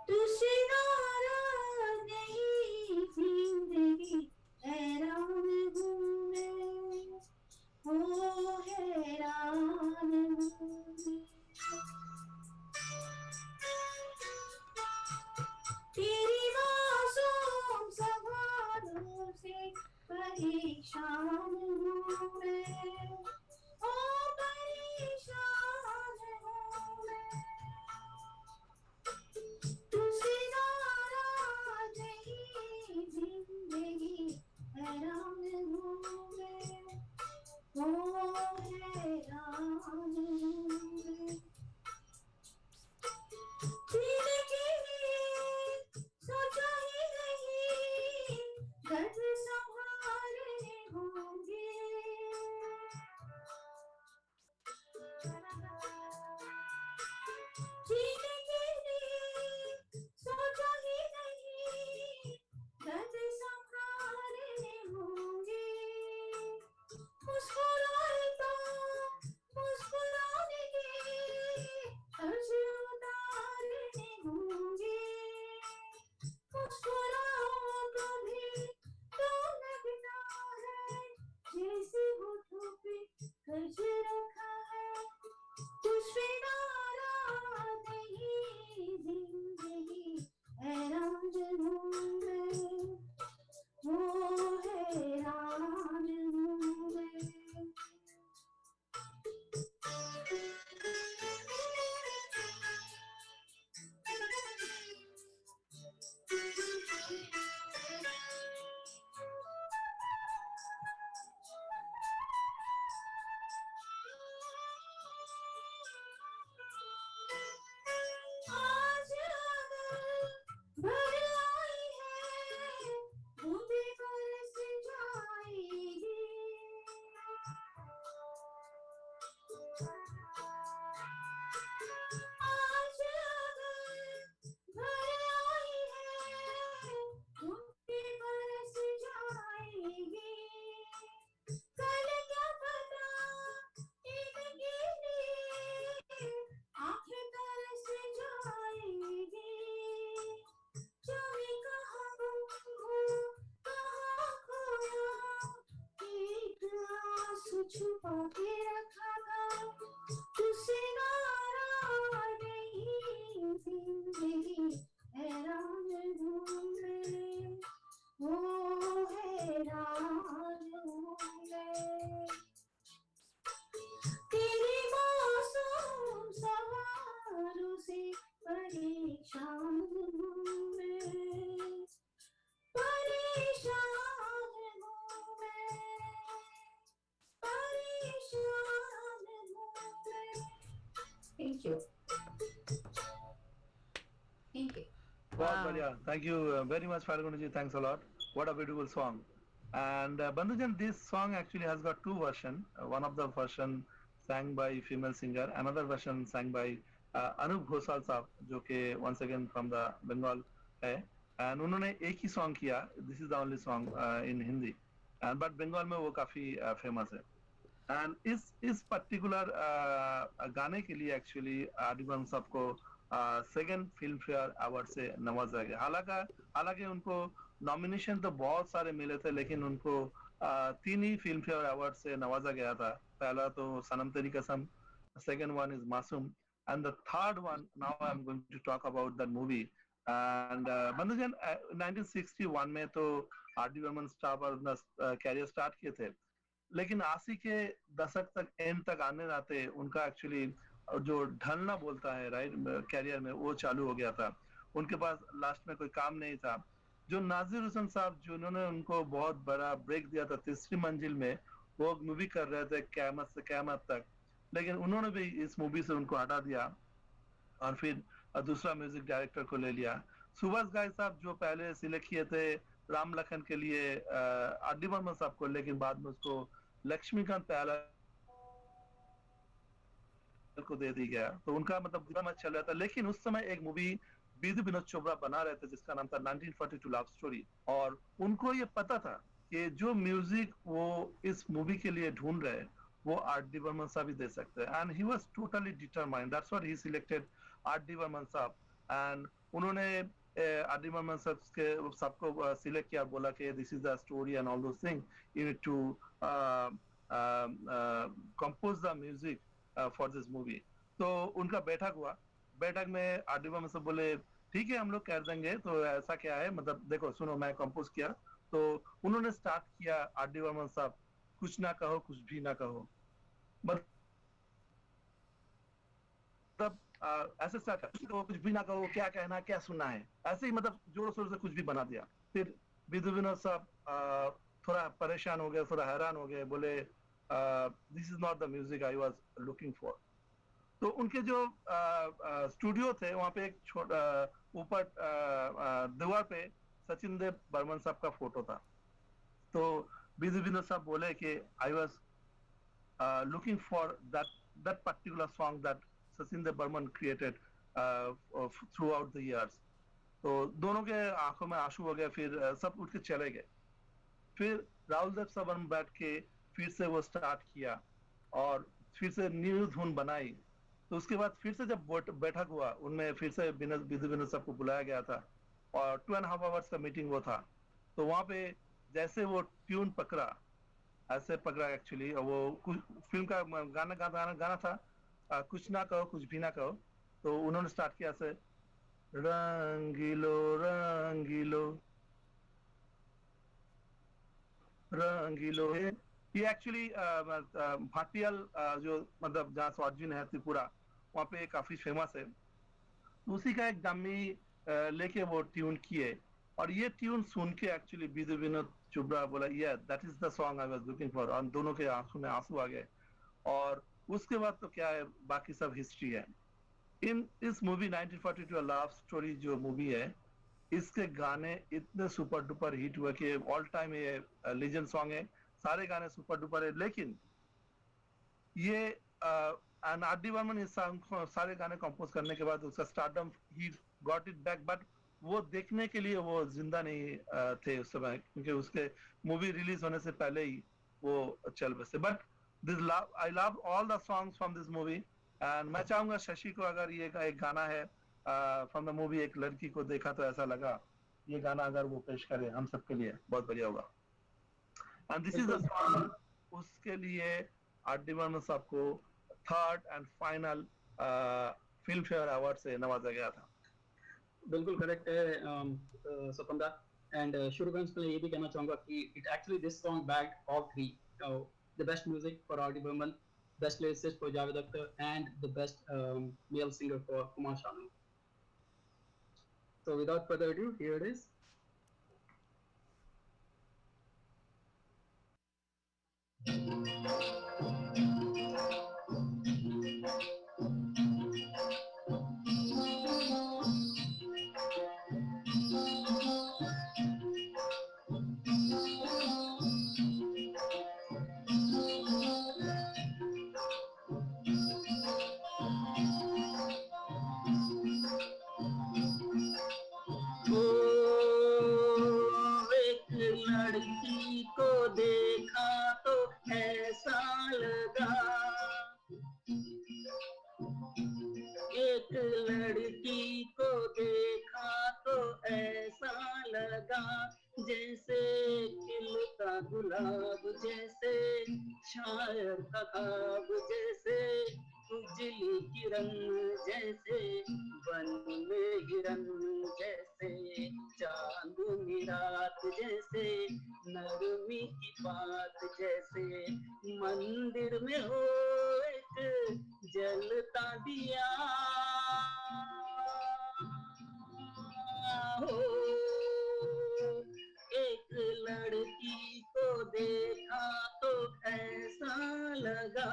तुझसे नाराज नहीं जिंदगी, हैरान हूँ मैं, ओ हैरान हूँ मैं। तेरी मासूम सवालों से परेशान हूँ मैं, ओ परेशान हूँ मैं। तुझसे नाराज नहीं जिंदगी, हैरान हूँ मैं, ओ हैरान हूँ मैं। जीने के लिए सोचा ही नहीं, दर्द संभालने होंगे। जीने के लिए सोचा ही नहीं, दर्द संभालने होंगे। मुस्कुराए तो मुस्कुराने के कर्ज उतारने होंगे। मुस्कुराओ कभी तो लगता है जैसे होठों पे कर्ज रखा है। तुझ पे नाराज नहीं जिंदगी, हैरान हूँ मैं, वो हैरान हूँ मैं। आज अगर भर आई है, बूंदे बरस जाएगी। आज अगर भर आई है, बूंदे बरस जाएगी। कल क्या पता इनके लिए आंखें तरस जाएगी। जाने कहाँ गुम हूँ, कहाँ खोया, एक आंसू छुपा के रखा था। तुझसे नाराज नहीं जिंदगी, हैरान हूँ मैं, वो हैरान हूँ मैं। तेरे मासूम सवालों से परेशान हूँ मैं, परेशान हूँ मैं, परेशान हूँ मैं। Thank you. Thank you. बहुत बढ़िया, thank you very much Falguni ji, thanks a lot. What a beautiful song. And Bandhujan, this song actually has got two versions. One of the version sang by female singer, another version sang by Anup Ghosal साहब, जो कि once again from the Bengal है. And उन्होंने एक ही song किया. This is the only song in Hindi. And but Bengal में वो काफी famous है. And इस particular गाने के लिए actually R.D. Burman साहब को second Filmfare Award से नवाजा गया. हालांकि उनको नॉमिनेशन तो बहुत सारे मिले थे, लेकिन उनको 3 ही फिल्म फेयर अवार्ड से नवाजा गया था. पहला तो Sanam Teri Kasam, second one is Masoom, and the third one now I am going to talk about that movie. And बंधुजन 1961 में तो आर.डी. बर्मन स्टार अपना कैरियर स्टार्ट किए थे, लेकिन 80 के दशक तक एंड तक आते उनका एक्चुअली जो ढलना बोलता है राइट कैरियर में, वो चालू हो गया था. उनके पास लास्ट में कोई काम नहीं था. जो नाजिर हुसैन साहब जिन्होंने उनको बहुत बड़ा ब्रेक दिया था तीसरी मंजिल में, वो मूवी कर रहे थे क़यामत से क़यामत तक, लेकिन उन्होंने भी इस मूवी से उनको हटा दिया और फिर दूसरा म्यूजिक डायरेक्टर को ले लिया. सुभाष घाई साहब जो पहले सिलेक्ट किए थे राम लखन के लिए आर.डी. बर्मन साहब को, लेकिन बाद में उसको लक्ष्मीकांत प्याला को दे दी गया. तो उनका मतलब बुरा मत चल रहा था. लेकिन उस समय एक मूवी विधु विनोद चोपड़ा बना रहे थे जिसका नाम था 1942 लव स्टोरी, और उनको ये पता था कि जो म्यूजिक वो इस मूवी के लिए ढूंढ रहे वो आर.डी. बर्मन साहब ही दे सकते हैं. And he was totally determined, that's what he selected R D. Burman साहब. एंड उन्होंने आर.डी. बर्मन साहब के सबको सिलेक्ट किया, बोला कि this is the story and all those thing, you need to compose the music for this movie. तो उनका बैठक हुआ. बैठक में आर.डी. बर्मन साहब बोले ठीक है हम लोग कर देंगे. तो ऐसा क्या है, मतलब देखो सुनो मैं कंपोज किया. तो उन्होंने स्टार्ट किया आर.डी. बर्मन साहब, कुछ ना कहो कुछ भी ना कहो, मतलब ऐसे स्टार्ट कर, कुछ भी ना कहो, क्या कहना क्या सुनना है, ऐसे ही मतलब जोर शोर से कुछ भी बना दिया. फिर विधु विनोद साहब थोड़ा परेशान हो गए, थोड़ा हैरान हो गए, बोले this is not the music I was looking for. तो उनके जो स्टूडियो थे वहाँ पे एक छोटा ऊपर दीवार पे सचिन देव बर्मन साहब का फोटो था. तो विधु विनोद साहब बोले कि I was looking for that particular song that Sachin Dev Burman created throughout the years. तो दोनों के आंखों में आंसू हो गए. फिर सब उठ के चले गए. फिर राहुल देव साहब बैठ के फिर से वो स्टार्ट किया और फिर से न्यू धुन बनाई. तो उसके बाद फिर से जब बैठक हुआ, उनमें फिर से विधु विनोद साहब को बुलाया गया था और 2.5 आवर्स का मीटिंग वो था. तो वहाँ पे जैसे वो ट्यून पकड़ा, ऐसे पकड़ा एक्चुअली, वो फिल्म का गाना था कुछ ना कहो कुछ भी ना कहो. तो उन्होंने स्टार्ट किया ऐसे, रंगीलो रंगीलो रंगीलो. ये एक्चुअली भाटियाल जो मतलब जहाँ स्वार्जिन है त्रिपुरा, वहाँ पे काफी फेमस है. उसी का एक डमी लेके वो ट्यून किए, और ये ट्यून सुन के एक्चुअली विधु विनोद चोपड़ा बोला ये that is the song I was looking for. और दोनों के आंखों में आंसू आ गए. और उसके बाद तो क्या है, बाकी सब हिस्ट्री है. इस मूवी 1942 लव स्टोरी जो मूवी है, इसके गाने इतने सुपर डुपर हिट हुए कि ऑल टाइम ये लेजेंड सॉन्ग है. सारे गाने सुपर डुपर है. लेकिन ये आर.डी. बर्मन इस सारे गाने कंपोज करने के बाद उसका stardom he got it back, but वो देखने के लिए वो जिंदा नहीं थे उस समय, क्योंकि उसके मूवी रिलीज होने से पहले ही वो चल बसे. But this love I love all the songs from this movie. And मैं चाहूंगा शशि को, अगर ये एक गाना है फ्रॉम द मूवी एक लड़की को देखा तो ऐसा लगा, ये गाना अगर वो पेश करे हम सबके लिए बहुत बढ़िया होगा. And this is the song, उसके लिए आर.डी. बर्मन साहब को 3rd and final film fair award से नवाजा गया था. बिल्कुल करेक्ट है स्वपन दा. एंड शुरू करने से पहले ये भी कहना चाहूंगा कि it actually this song bagged all 3 the best music for R D. Burman, best lyricist for Javed Akhtar, and the best male singer for Kumar Sanu. So without further ado, here it is. एक लड़की को देखा तो ऐसा लगा जैसे खिलता गुलाब, जैसे शायर का ख्वाब, जैसे उजली किरण, जैसे बन में हिरन, जैसे चांदनी रात, जैसे नरमी की बात, जैसे मंदिर में हो एक जलता दिया हो। एक लड़की को देखा तो ऐसा लगा।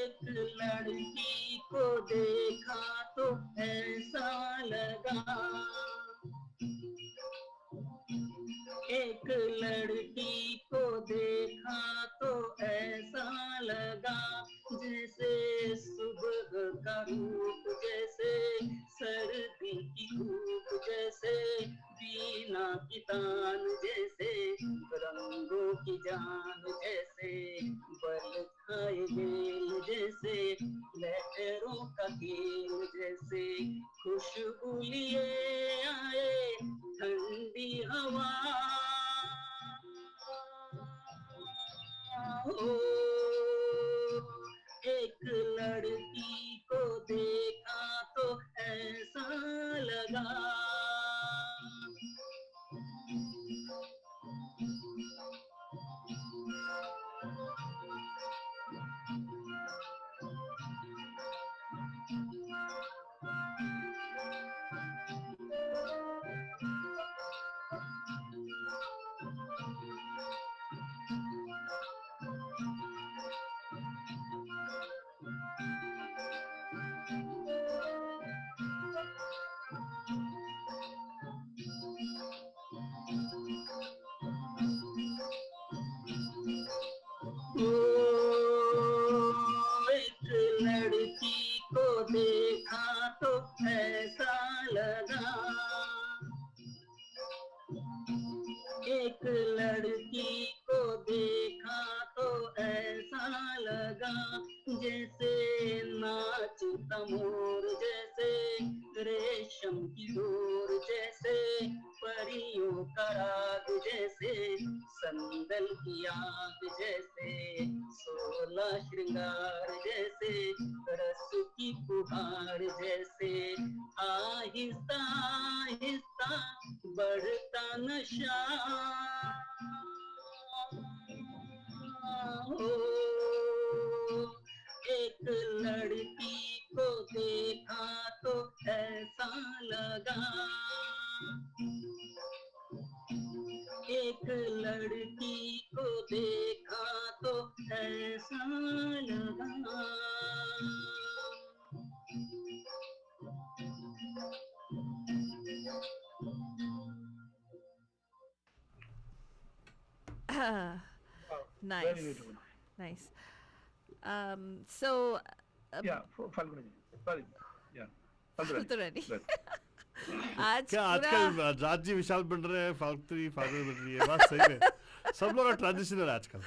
एक लड़की को देखा तो ऐसा लगा, एक लड़की को देखा तो ऐसा लगा जैसे सुबह का रूप, जैसे सर्दी की धूप, जैसे बीना की तान, जैसे रंगों की जान, जैसे बल खाए गेल, जैसे लहरों का खेल, जैसे खुशबू लिए आए ठंडी हवा हो। एक लड़की को देखा तो ऐसा लगा। एक लड़की को देखा तो ऐसा लगा, एक लड़की को देखा तो ऐसा लगा जैसे नाचता मोर, जैसे रेशम की डोर, जैसे परियों का राग, जैसे संदल की आग, जैसे 16 श्रृंगार, जैसे रस की फुहार, जैसे आहिस्ता आहिस्ता बढ़ता नशा हो। एक लड़की को देखा तो ऐसा लगा, एक लड़की को देखा तो ऐसा लगा। Nice. Very beautiful. Nice. So. Yeah, Falguni ji. Sorry. Yeah. Falguni. Good. आज क्या पूरा आजकल राज जी विशाल बन रहे हैं, फाल्गुनी फाल्गुनी बन रही है, बात सही है। सब लोग ट्रांजिशनल है आजकल।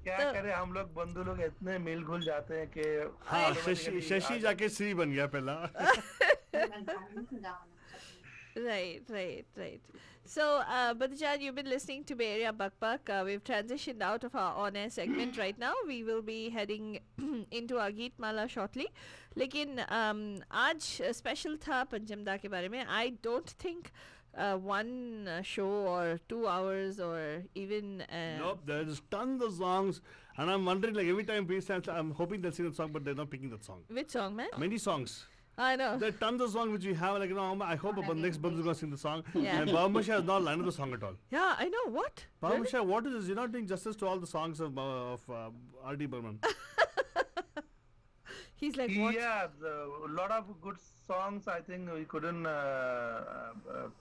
क्या करें, हम लोग बंधु लोग इतने मिल घुल जाते हैं कि हाँ, शशि जाके श्री बन गया पहला। Right. So, Badjan, you've been listening to Bay Area Buck Buck. We've transitioned out of our on-air segment right now. We will be heading into our Geet Mala shortly. लेकिन आज special था पंचमदा के बारे में. I don't think one show or 2 hours or even... Nope, there's tons of songs. And I'm wondering, like, every time I'm hoping they'll sing that song, but they're not picking that song. Which song, man? Many songs. I know. There are tons of songs which we have, like, I hope next Bandhu is going to sing the song. Yeah. And Baba Moshe has not learned the song at all. Yeah, I know. What? Baba Really? Moshe, what is this? You're not doing justice to all the songs of R.D. Burman. He's like, what? Yeah, a lot of good songs. I think we couldn't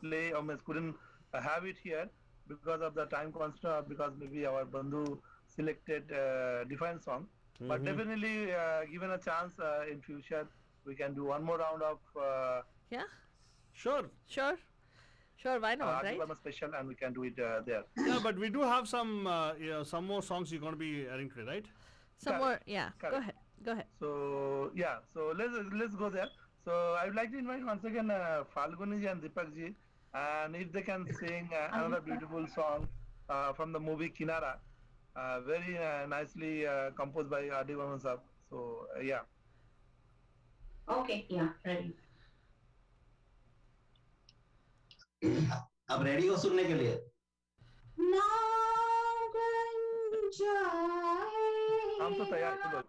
play or couldn't have it here because of the time constraint, because maybe our Bandhu selected different song. But definitely, given a chance in future, we can do one more round of Yeah. Sure. Why not, right? Burman special, and we can do it there. Yeah, but we do have some more songs you're going to be airing today, right? Some more. Yeah. Correct. Go ahead. So yeah, so let's go there. So I would like to invite once again Falguni ji and Deepak ji, and if they can sing another beautiful song from the movie Kinara, very nicely composed by R.D. Burman sir. So yeah. Okay, yeah, ready. अब ready हो सुनने के लिए? हम तो तैयार हैं, चलो।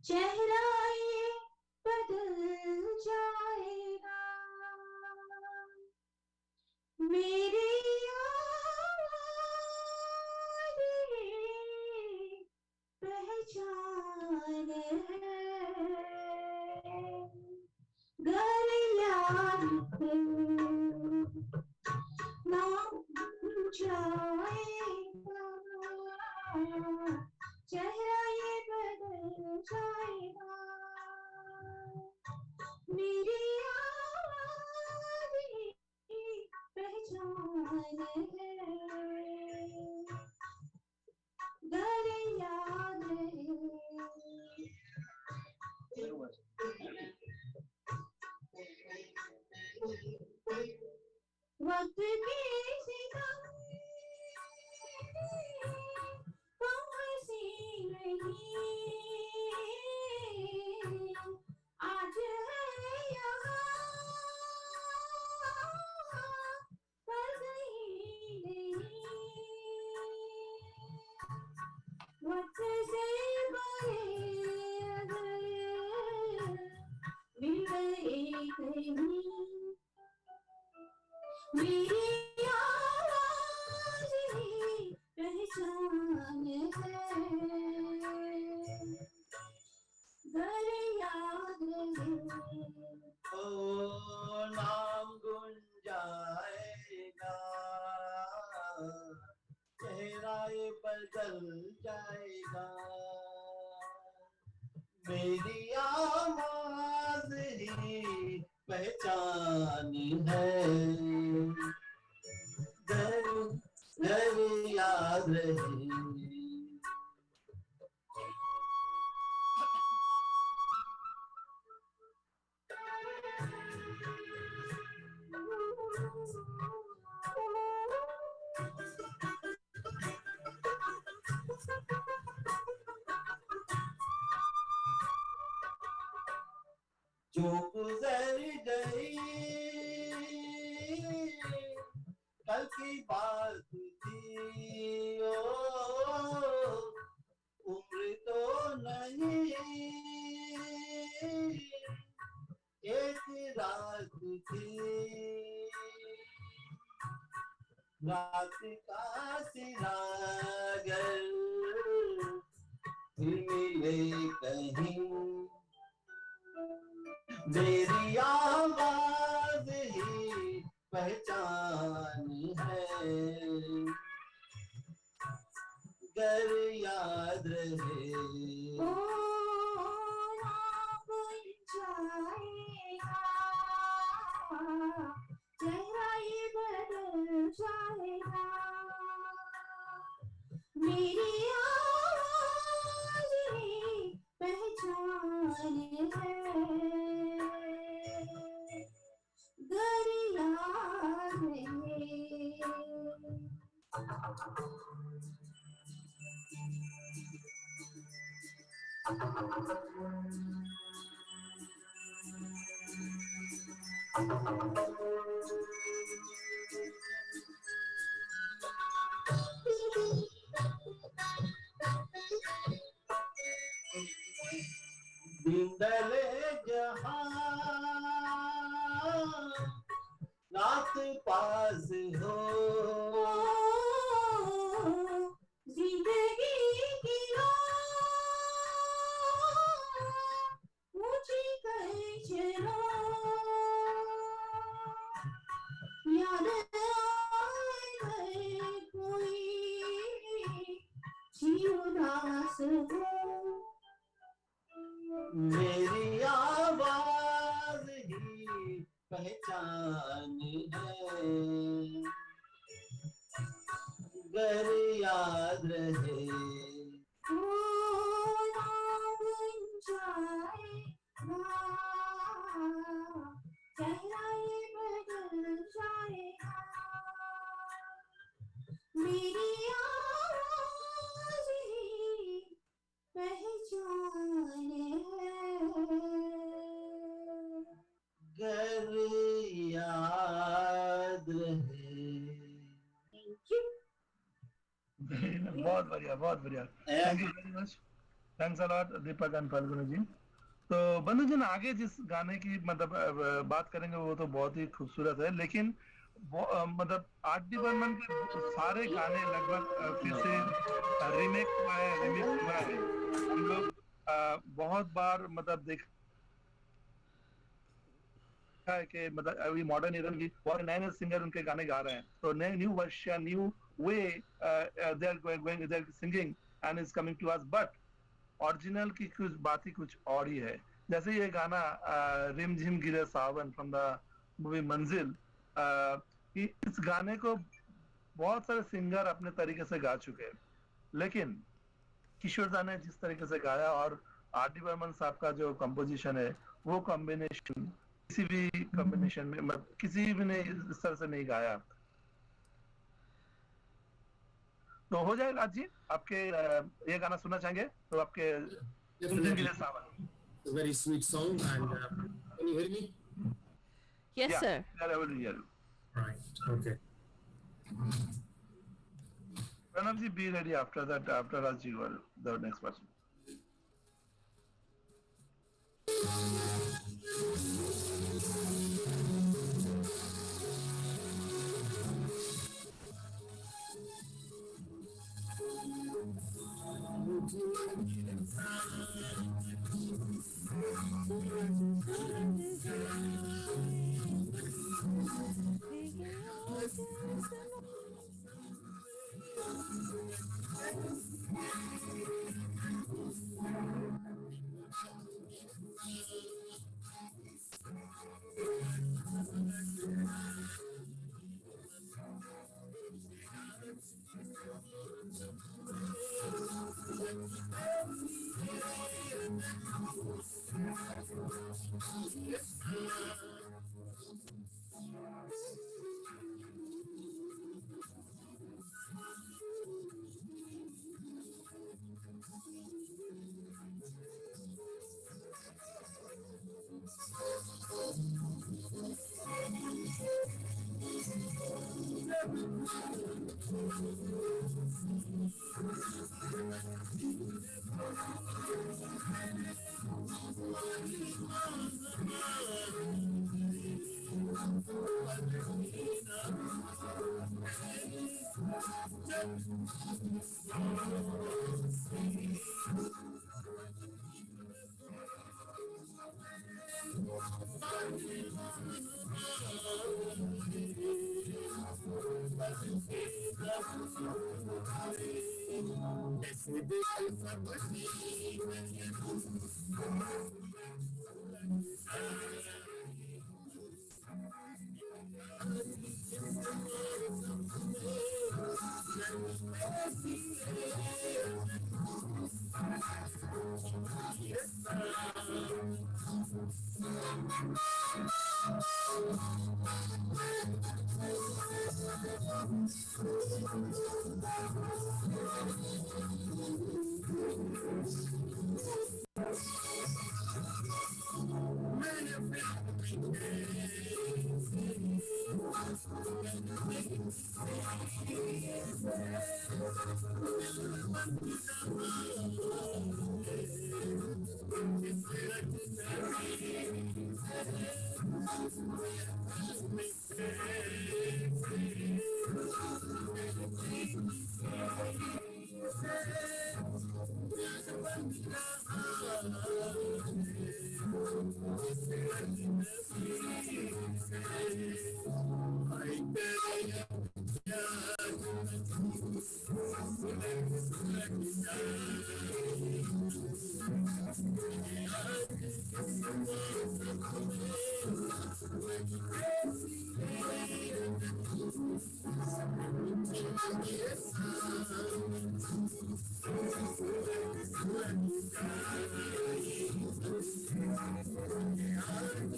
चेहरा ये बदल जाएगा मेरी पहचान घर याद नाम जाएगा चेहरा ये बदल जाएगा मेरी याद पहचान घर याद वक्त के सितम पहुंची नहीं आज है यहाँ पर कहीं नहीं वक्त से बड़े अगर मिल गए कहीं मेरी आवाज़ ही पहचान है घर याद ओ नाम गुंजाएगा चेहरा ये बदल जाएगा मेरी आवाज़ ही पहचान है घर याद रहे जो गुजर गई कल की बात थी ओ उम्र तो नहीं एक रात थी रात का सिरागर फिर मिले कहीं मेरी आवाज ही पहचान है घर याद रहे ओ नाम जाएगा चेहरा ये बदल जाएगा मेरी आवाज़ ही पहचान है घर याद मेरी आवाज ही पहचान है, गर याद रहे चेहरा ये बदल जाएगा, मेरी आवाज़ ही पहचान है, गर याद रहे। बहुत बढ़िया, बहुत बढ़िया। Thank you very much, thanks a lot Deepak and Falguni ji. तो बंधु जन, आगे जिस गाने की मतलब बात करेंगे वो तो बहुत ही खूबसूरत है, लेकिन मतलब आर.डी. बर्मन के सारे गाने लगभग फिर से रीमेक हुआ है, रिमिक्स हुआ है। हम लोग बहुत बार मतलब देखा है कि मतलब अभी मॉडर्न एरा की बहुत नए नए सिंगर उनके गाने गा रहे हैं, तो नए new version, new way they are going, they are singing and is coming to us, but original की कुछ बात ही कुछ और ही है। जैसे ये गाना रिम झिम गिरे सावन फ्रॉम द मूवी मंजिल, इस गाने को बहुत सारे सिंगर अपने तरीके से गा चुके हैं, लेकिन किशोर दा ने जिस तरीके से गाया और आर.डी. बर्मन साहब का जो कंपोजिशन है, वो कॉम्बिनेशन किसी भी कॉम्बिनेशन में मतलब किसी भी ने इस तरह से नहीं गाया। तो हो जाएगा आज जी, आपके ये गाना सुनना चाहेंगे तो आपके Definitely. It's a very sweet song, and can you hear me? Yes, Yeah, sir. I will hear you. Right. Okay. Pranav ji, be ready after that, after Raj ji, the next person.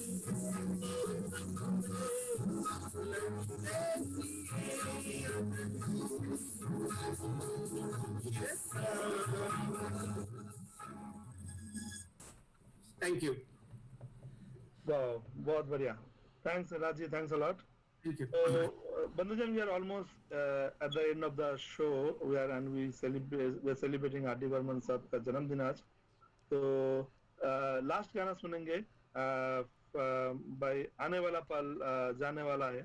Thank you. Wow, बहुत बढ़िया. Thanks, Raji. Thanks a lot. Thank you. So, Bandhujan, we are almost at the end of the show. We're celebrating R.D. Burman साहब का जन्मदिन आज. तो last गाना सुनेंगे by आने वाला पल जाने वाला है.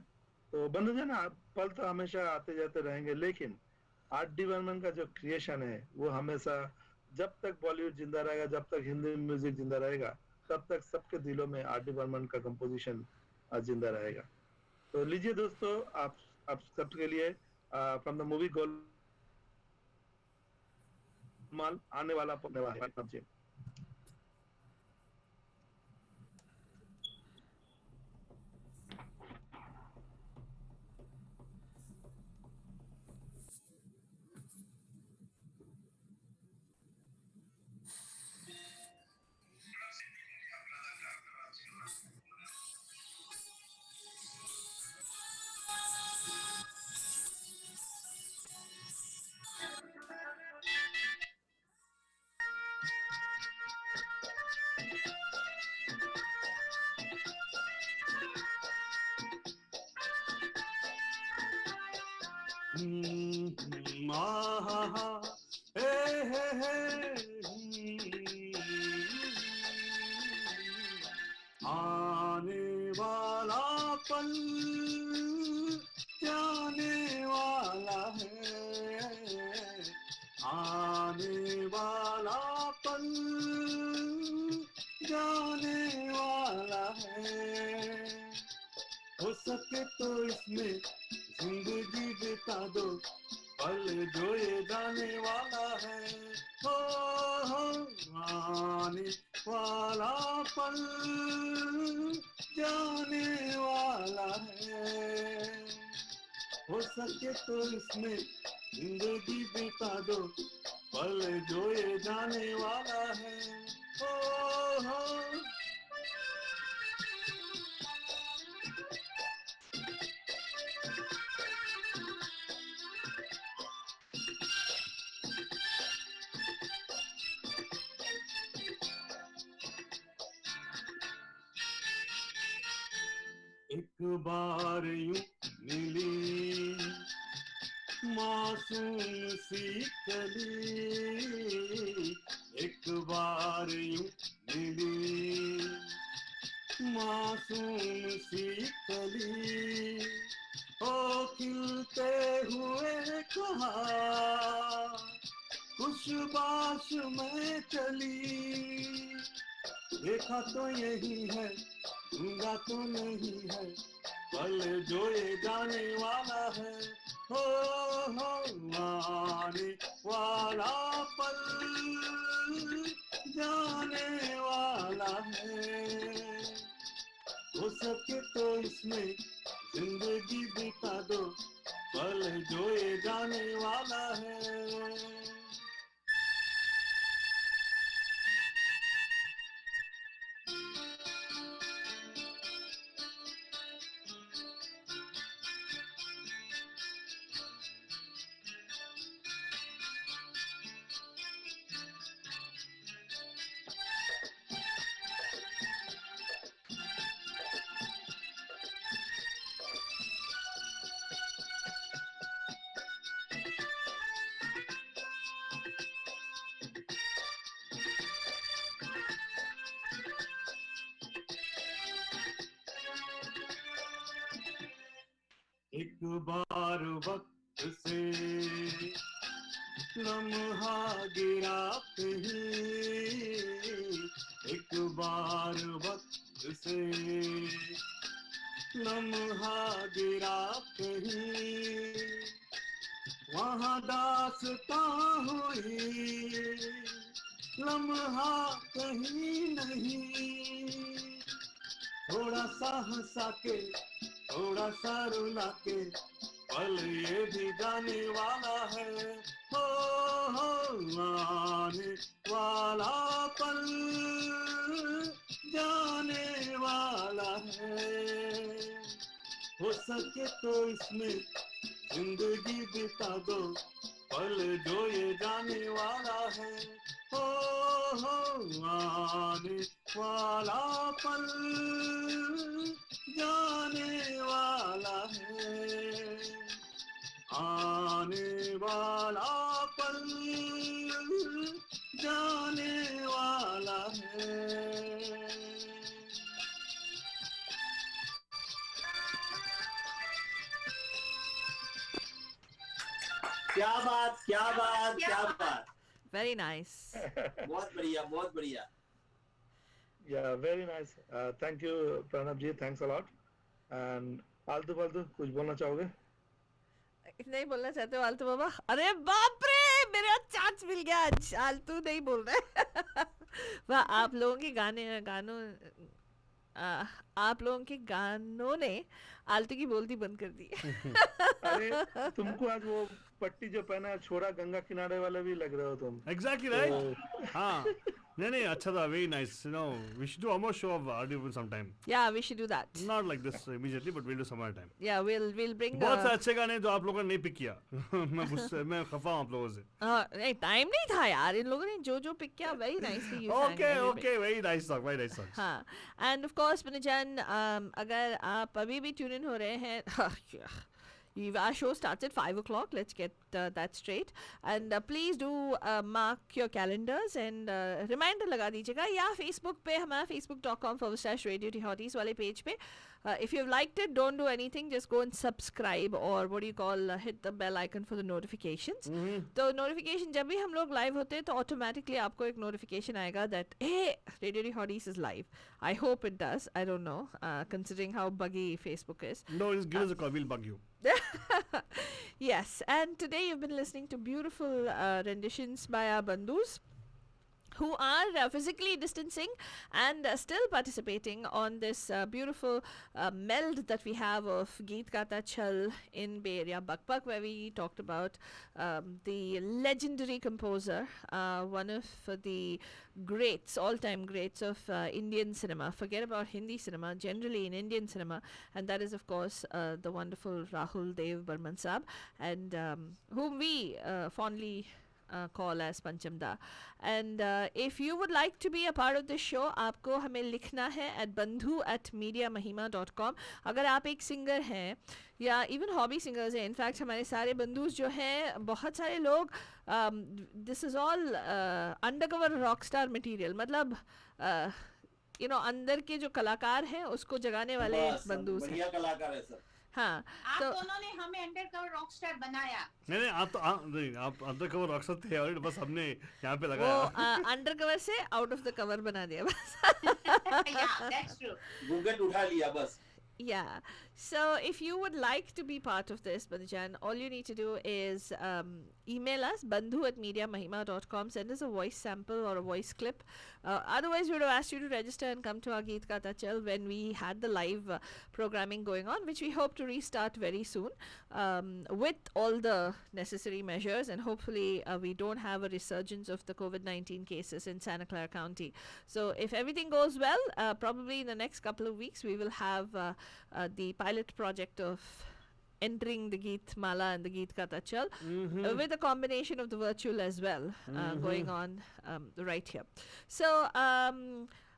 तो बंधुजन, पल तो हमेशा आते जाते रहेंगे, लेकिन R.D. बर्मन का जो क्रिएशन है वो हमेशा, जब तक बॉलीवुड जिंदा रहेगा, जब तक हिंदी म्यूजिक जिंदा रहेगा, तब तक सबके दिलों में R.D. बर्मन का कंपोजिशन जिंदा रहेगा. तो लीजिए दोस्तों, आप सबके लिए फ्रॉम द मूवी गोलमाल आने वाला है. आने वाला पल जाने वाला है, आने वाला पल जाने वाला है. हो सके तो इसमें जिंदगी बिता दो, पल जो ये जाने वाला है. हो आने वाला पल जाने वाला है. हो सके तो इसमें जिंदगी बिता दो, पल जो ये जाने वाला है. हो एक बार यूं मिली मासूम सी कली, एक बार यूं मिली मासूम सी कली. ओ खिलते हुए कहा खुशबाश में चली, देखा तो यही है, दूंगा तो नहीं है, पल जो ये जाने वाला है. हो आने वाला पल जाने वाला है. हो सके तो इसमें जिंदगी बिता दो, पल जो ये जाने वाला है. एक बार वक्त से लम्हा गिरा कहीं, एक बार वक्त से लम्हा गिरा कहीं, वहाँ दास्तां हुई लम्हा कहीं नहीं. थोड़ा सा हंसा के थोड़ा सा रुला के, पल ये भी जाने वाला है. हो आने वाला पल जाने वाला है, हो सके तो इसमें जिंदगी बिता दो, पल जो ये जाने वाला है, हो आने वाला पल जाने वाला है, आने वाला पल जाने वाला है। क्या बात, क्या बात, क्या बात। Very nice. बहुत बढ़िया, बहुत बढ़िया। Yeah, very nice. Thank you, Pranab ji. Thanks a lot. And आलतू फालतू कुछ बोलना चाहोगे? नहीं बोलना चाहते हो आलतू बाबा? अरे बाप रे, मेरा चांस मिल गया आज। आलतू नहीं बोल रहे। वाह, आप लोगों के आप लोगों के गानों ने आलतू की बोलती बंद कर दी। अरे तुमको आज वो पट्टी जो पहना है छोरा गंगा किनारे वाले भी लग रहे हो तुम। Exactly right. हाँ, नहीं अच्छा था, very nice. You know, we should do a more show of RD sometime. Yeah, we should do that. Not like this immediately, but we'll do some other time. Yeah, we'll bring. बहुत से अच्छे गाने जो आप लोगों ने नहीं pick किया। मैं खफा हूँ आप लोगों से। नहीं, टाइम नहीं था यार, इन लोगों ने जो पिक किया very nicely you sang. Okay, very nice song, very nice song. हाँ, and of course Banajan, अगर आप अभी भी tune in हो रहे हैं, our show starts at 5 o'clock. Let's get that straight. And please do mark your calendars and reminder लगा दीजिएगा, या Facebook पे हमारा facebook.com/Radio Hotties वाले page पे. If you've liked it, don't do anything. Just go and subscribe or what do you call hit the bell icon for the notifications. तो notification जब भी हम लोग live होते हैं तो automatically आपको एक notification आएगा that hey, Radio Hotties is live. I hope it does. I don't know, considering how buggy Facebook is. No, just give us a call. We'll bug you. Yes, and today you've been listening to beautiful renditions by our bandhus who are physically distancing and still participating on this beautiful meld that we have of Geet Gata Chal in Bay Area Bakpak, where we talked about the legendary composer, one of the greats, all-time greats of Indian cinema. Forget about Hindi cinema, generally in Indian cinema, and that is of course the wonderful Rahul Dev Burman Saab, and whom we fondly call as Panchamda. And if you would like to be a part of this show, आपको हमें लिखना है at bandhu@mediamahima.com. अगर आप एक singer हैं या even hobby singers हैं, इनफैक्ट हमारे सारे बंधुस जो हैं, बहुत सारे लोग, this is all undercover rock star material, मतलब यू नो अंदर के जो कलाकार हैं उसको जगाने वाले बंधुस हैं। बढ़िया कलाकार है सर। हाँ, आप दोनों ने हमें अंडरकवर रॉकस्टार बनाया। नहीं आप अंडरकवर रॉकस्टार थे और बस हमने यहाँ पे लगाया। वो अंडरकवर से आउट ऑफ द कवर बना दिया बस। Yeah, that's true. घूंघट उठा लिया बस। Yeah, so if you would like to be part of this, Bandhujan, all you need to do is email us, bandhu@mediamahima.com, send us a voice sample or a voice clip. Otherwise, we would have asked you to register and come to our Geet Gata Chal when we had the live programming going on, which we hope to restart very soon with all the necessary measures, and hopefully we don't have a resurgence of the COVID-19 cases in Santa Clara County. So if everything goes well, probably in the next couple of weeks, we will have the pilot project of entering the Geet Mala and the Geet Gata Chal with a combination of the virtual as well going on right here. So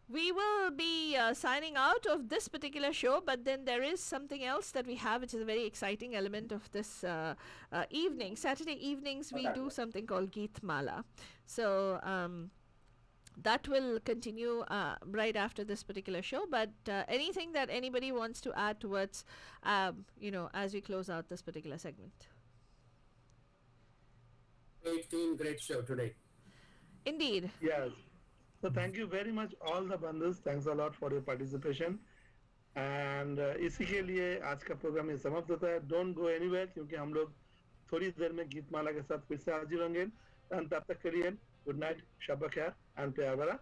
we will be signing out of this particular show, but then there is something else that we have, which is a very exciting element of this evening. Saturday evenings we do something called Geet Mala. So that will continue right after this particular show, but anything that anybody wants to add towards as we close out this particular segment? Great show today. Indeed. Yes. So thank you very much all the bandhus. Thanks a lot for your participation. And इसी के लिए आज का programme ये समाप्त होता है. Don't go anywhere क्योंकि हम लोग थोड़ी देर में गीत माला के साथ फिर से हाजिर होंगे. तब तक के लिए गुड नाइट, शब ख़ैर एंड प्यार भरा।